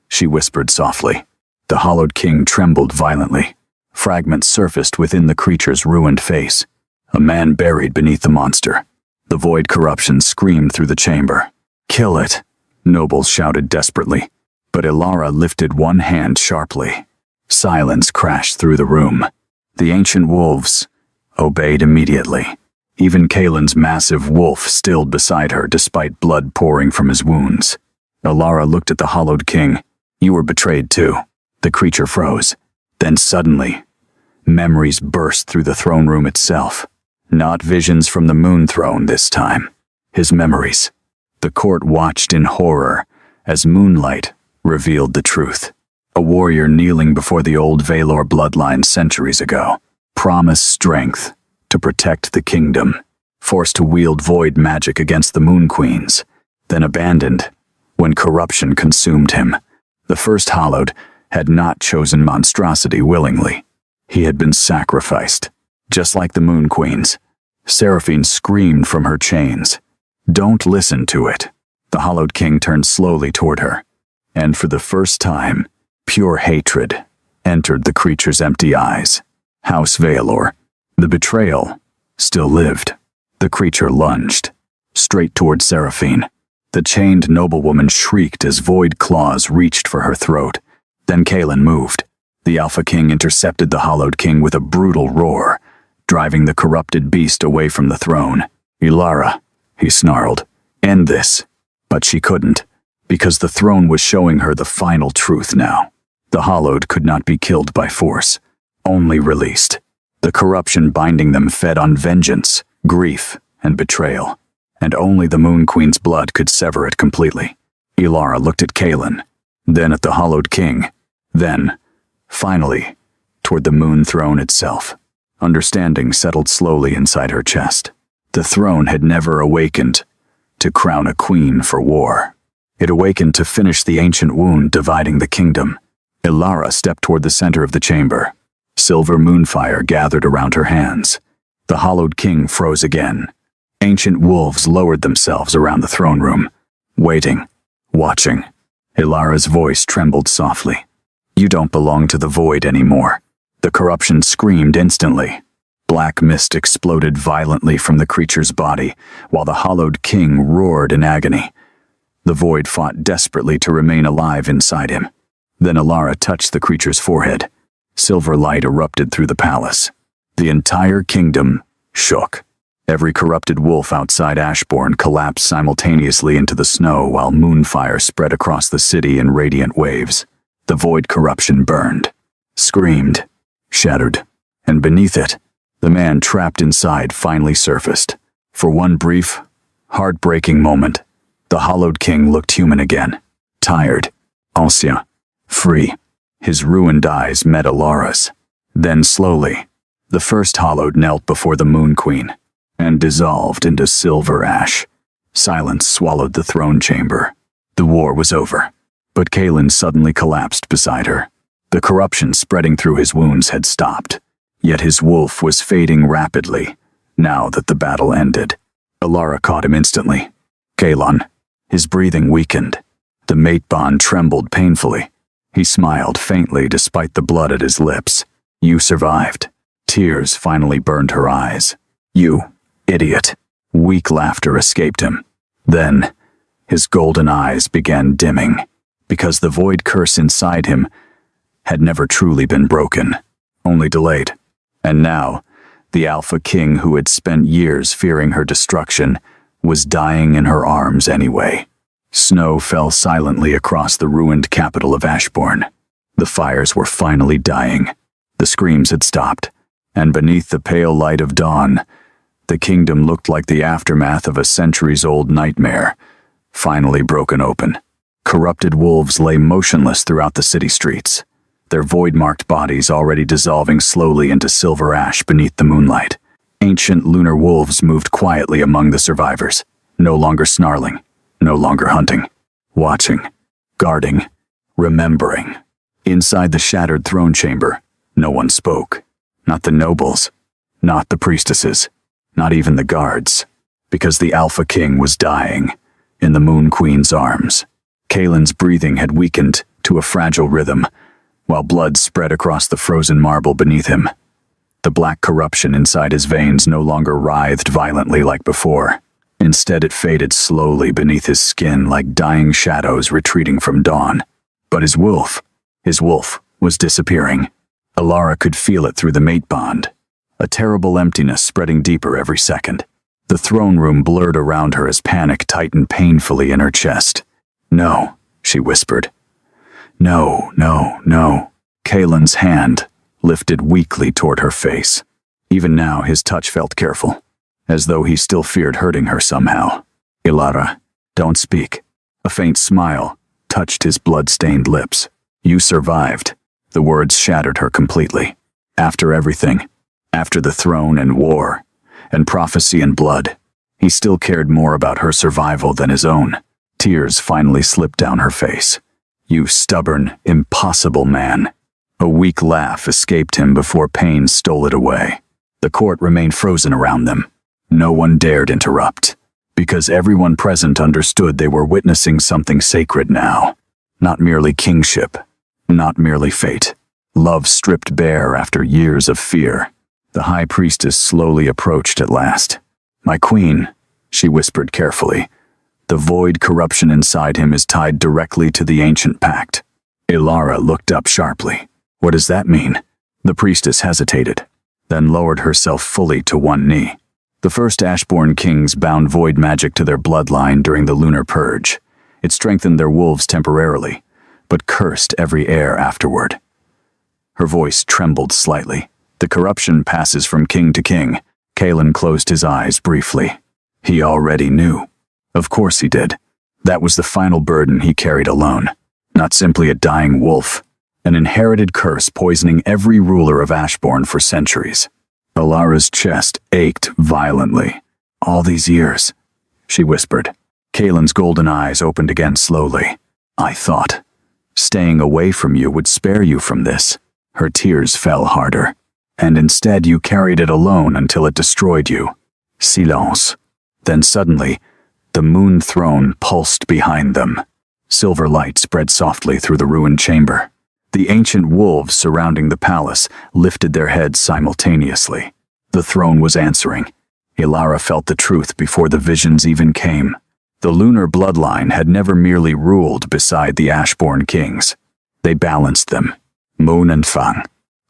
she whispered softly. The hollowed king trembled violently. Fragments surfaced within the creature's ruined face. A man buried beneath the monster. The void corruption screamed through the chamber. "Kill it," nobles shouted desperately. But Ilara lifted one hand sharply. Silence crashed through the room. The ancient wolves obeyed immediately. Even Kalen's massive wolf stilled beside her despite blood pouring from his wounds. Ilara looked at the hollowed king. "You were betrayed too." The creature froze. Then suddenly, memories burst through the throne room itself. Not visions from the moon throne this time. His memories. The court watched in horror as moonlight revealed the truth. A warrior kneeling before the old Valor bloodline centuries ago. Promised strength to protect the kingdom. Forced to wield void magic against the moon queens. Then abandoned when corruption consumed him. The first hallowed had not chosen monstrosity willingly. He had been sacrificed, just like the moon queens. Seraphine screamed from her chains. "Don't listen to it." The hollowed king turned slowly toward her, and for the first time, pure hatred entered the creature's empty eyes. House Valor, the betrayal, still lived. The creature lunged, straight toward Seraphine. The chained noblewoman shrieked as void claws reached for her throat. Then Kalen moved. The Alpha King intercepted the hollowed king with a brutal roar, driving the corrupted beast away from the throne. "Ilara," he snarled, "end this." But she couldn't, because the throne was showing her the final truth now. The hollowed could not be killed by force, only released. The corruption binding them fed on vengeance, grief, and betrayal, and only the Moon Queen's blood could sever it completely. Ilara looked at Kalen, then at the hollowed king, then, finally, toward the moon throne itself. Understanding settled slowly inside her chest. The throne had never awakened to crown a queen for war. It awakened to finish the ancient wound dividing the kingdom. Ilara stepped toward the center of the chamber. Silver moonfire gathered around her hands. The hollowed king froze again. Ancient wolves lowered themselves around the throne room, waiting, watching. Ilara's voice trembled softly. "You don't belong to the void anymore." The corruption screamed instantly. Black mist exploded violently from the creature's body, while the hollowed king roared in agony. The void fought desperately to remain alive inside him. Then Ilara touched the creature's forehead. Silver light erupted through the palace. The entire kingdom shook. Every corrupted wolf outside Ashbourne collapsed simultaneously into the snow while moonfire spread across the city in radiant waves. The void corruption burned, screamed, shattered, and beneath it, the man trapped inside finally surfaced. For one brief, heartbreaking moment, the hollowed king looked human again. Tired, ancien, free. His ruined eyes met Ilara's. Then slowly, the first hollowed knelt before the Moon Queen and dissolved into silver ash. Silence swallowed the throne chamber. The war was over, but Kalen suddenly collapsed beside her. The corruption spreading through his wounds had stopped, yet his wolf was fading rapidly, now that the battle ended. Ilara caught him instantly. Kalen. His breathing weakened. The mate bond trembled painfully. He smiled faintly despite the blood at his lips. "You survived." Tears finally burned her eyes. "You idiot." Weak laughter escaped him. Then, his golden eyes began dimming, because the void curse inside him had never truly been broken, only delayed. And now, the Alpha King who had spent years fearing her destruction was dying in her arms anyway. Snow fell silently across the ruined capital of Ashbourne. The fires were finally dying. The screams had stopped, and beneath the pale light of dawn, the kingdom looked like the aftermath of a centuries-old nightmare, finally broken open. Corrupted wolves lay motionless throughout the city streets, their void-marked bodies already dissolving slowly into silver ash beneath the moonlight. Ancient lunar wolves moved quietly among the survivors, no longer snarling, no longer hunting, watching, guarding, remembering. Inside the shattered throne chamber, no one spoke. Not the nobles, not the priestesses, not even the guards, because the Alpha King was dying in the Moon Queen's arms. Kaelin's breathing had weakened to a fragile rhythm, while blood spread across the frozen marble beneath him. The black corruption inside his veins no longer writhed violently like before. Instead, it faded slowly beneath his skin like dying shadows retreating from dawn. But his wolf was disappearing. Elara could feel it through the mate bond, a terrible emptiness spreading deeper every second. The throne room blurred around her as panic tightened painfully in her chest. "No," she whispered. "No, no, no." Kaelin's hand lifted weakly toward her face. Even now, his touch felt careful, as though he still feared hurting her somehow. "Elara, don't speak." A faint smile touched his blood-stained lips. "You survived." The words shattered her completely. After everything, after the throne and war, and prophecy and blood, he still cared more about her survival than his own. Tears finally slipped down her face. "You stubborn, impossible man." A weak laugh escaped him before pain stole it away. The court remained frozen around them. No one dared interrupt, because everyone present understood they were witnessing something sacred now. Not merely kingship, not merely fate. Love stripped bare after years of fear. The high priestess slowly approached at last. "My queen," she whispered carefully. "The void corruption inside him is tied directly to the ancient pact." Elara looked up sharply. "What does that mean?" The priestess hesitated, then lowered herself fully to one knee. The first Ashbourne kings bound void magic to their bloodline during the lunar purge. It strengthened their wolves temporarily, but cursed every heir afterward. Her voice trembled slightly. "The corruption passes from king to king." Kaelin closed his eyes briefly. He already knew. Of course he did. That was the final burden he carried alone. Not simply a dying wolf, an inherited curse poisoning every ruler of Ashbourne for centuries. Elara's chest ached violently. "All these years," she whispered. Kaelin's golden eyes opened again slowly. "I thought staying away from you would spare you from this." Her tears fell harder. "And instead you carried it alone until it destroyed you." Silence. Then suddenly, the moon throne pulsed behind them. Silver light spread softly through the ruined chamber. The ancient wolves surrounding the palace lifted their heads simultaneously. The throne was answering. Elara felt the truth before the visions even came. The lunar bloodline had never merely ruled beside the Ashbourne kings. They balanced them, moon and fang,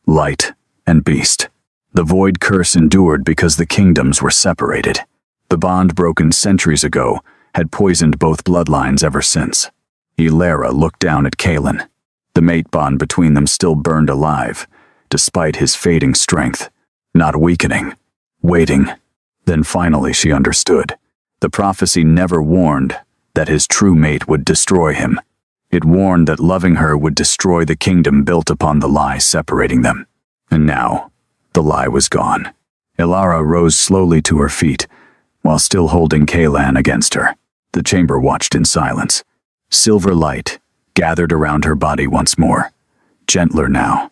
light and beast. The void curse endured because the kingdoms were separated. The bond broken centuries ago had poisoned both bloodlines ever since. Elara looked down at Kaelin. The mate bond between them still burned alive, despite his fading strength, not weakening, waiting. Then finally she understood. The prophecy never warned that his true mate would destroy him. It warned that loving her would destroy the kingdom built upon the lie separating them. And now, the lie was gone. Elara rose slowly to her feet, while still holding Kaelan against her. The chamber watched in silence. Silver light gathered around her body once more, gentler now.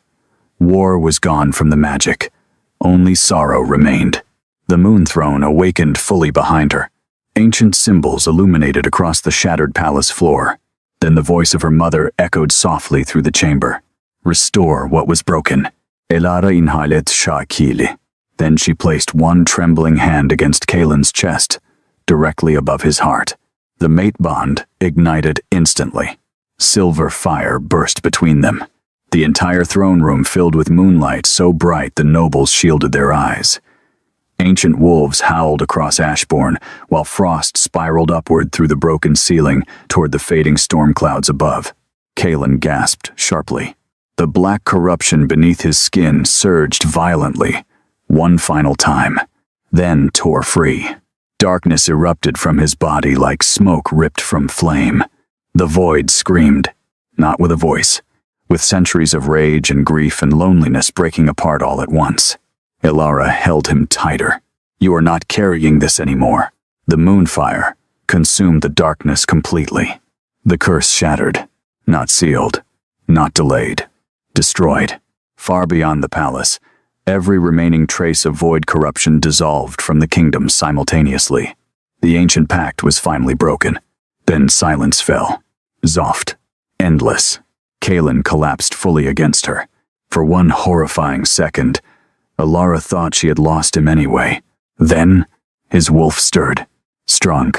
War was gone from the magic. Only sorrow remained. The moon throne awakened fully behind her. Ancient symbols illuminated across the shattered palace floor. Then the voice of her mother echoed softly through the chamber. "Restore what was broken." Elara inhalet shakili. Then she placed one trembling hand against Kaelin's chest, directly above his heart. The mate bond ignited instantly. Silver fire burst between them. The entire throne room filled with moonlight so bright the nobles shielded their eyes. Ancient wolves howled across Ashbourne, while frost spiraled upward through the broken ceiling toward the fading storm clouds above. Kaelin gasped sharply. The black corruption beneath his skin surged violently, one final time, then tore free. Darkness erupted from his body like smoke ripped from flame. The void screamed, not with a voice, with centuries of rage and grief and loneliness breaking apart all at once. Ilara held him tighter. You are not carrying this anymore. The moonfire consumed the darkness completely. The curse shattered, not sealed, not delayed, destroyed. Far beyond the palace, every remaining trace of void corruption dissolved from the kingdom simultaneously. The ancient pact was finally broken. Then silence fell. Zoft. Endless. Kaelin collapsed fully against her. For one horrifying second, Ilara thought she had lost him anyway. Then, his wolf stirred. Strong.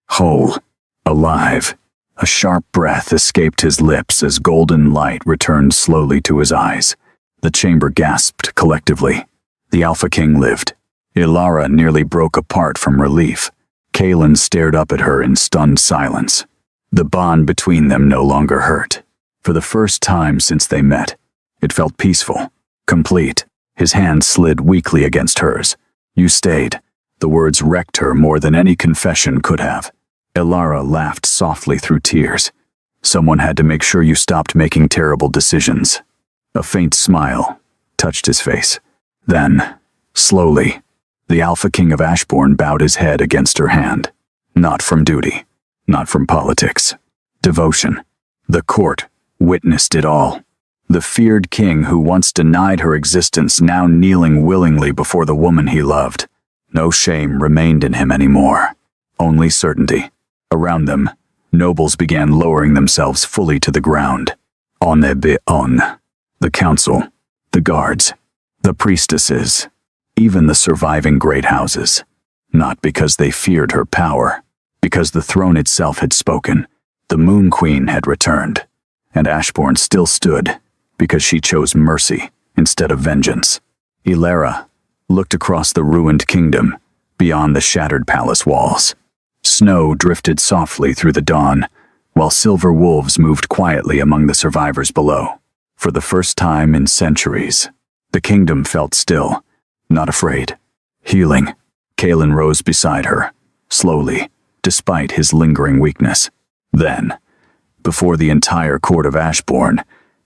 Whole. Alive. A sharp breath escaped his lips as golden light returned slowly to his eyes. The chamber gasped collectively. The Alpha King lived. Ilara nearly broke apart from relief. Kaelin stared up at her in stunned silence. The bond between them no longer hurt. For the first time since they met, it felt peaceful, complete. His hand slid weakly against hers. You stayed. The words wrecked her more than any confession could have. Ilara laughed softly through tears. Someone had to make sure you stopped making terrible decisions. A faint smile touched his face. Then, slowly, the Alpha King of Ashbourne bowed his head against her hand. Not from duty, not from politics. Devotion. The court witnessed it all. The feared king who once denied her existence now kneeling willingly before the woman he loved. No shame remained in him anymore. Only certainty. Around them, nobles began lowering themselves fully to the ground. On. The council, the guards, the priestesses, even the surviving great houses. Not because they feared her power, because the throne itself had spoken. The Moon Queen had returned, and Ashbourne still stood because she chose mercy instead of vengeance. Ilara looked across the ruined kingdom, beyond the shattered palace walls. Snow drifted softly through the dawn, while silver wolves moved quietly among the survivors below. For the first time in centuries, the kingdom felt still, not afraid. Healing. Kaelin rose beside her, slowly, despite his lingering weakness. Then, before the entire court of Ashbourne,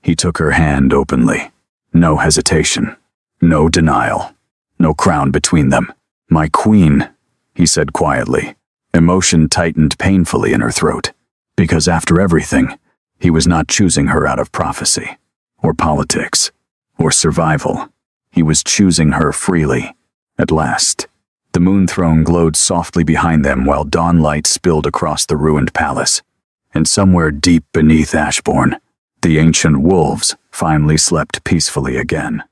he took her hand openly. No hesitation, no denial, no crown between them. My queen, he said quietly. Emotion tightened painfully in her throat, because after everything, he was not choosing her out of prophecy, or politics, or survival. He was choosing her freely. At last, the moon throne glowed softly behind them while dawn light spilled across the ruined palace. And somewhere deep beneath Ashbourne, the ancient wolves finally slept peacefully again.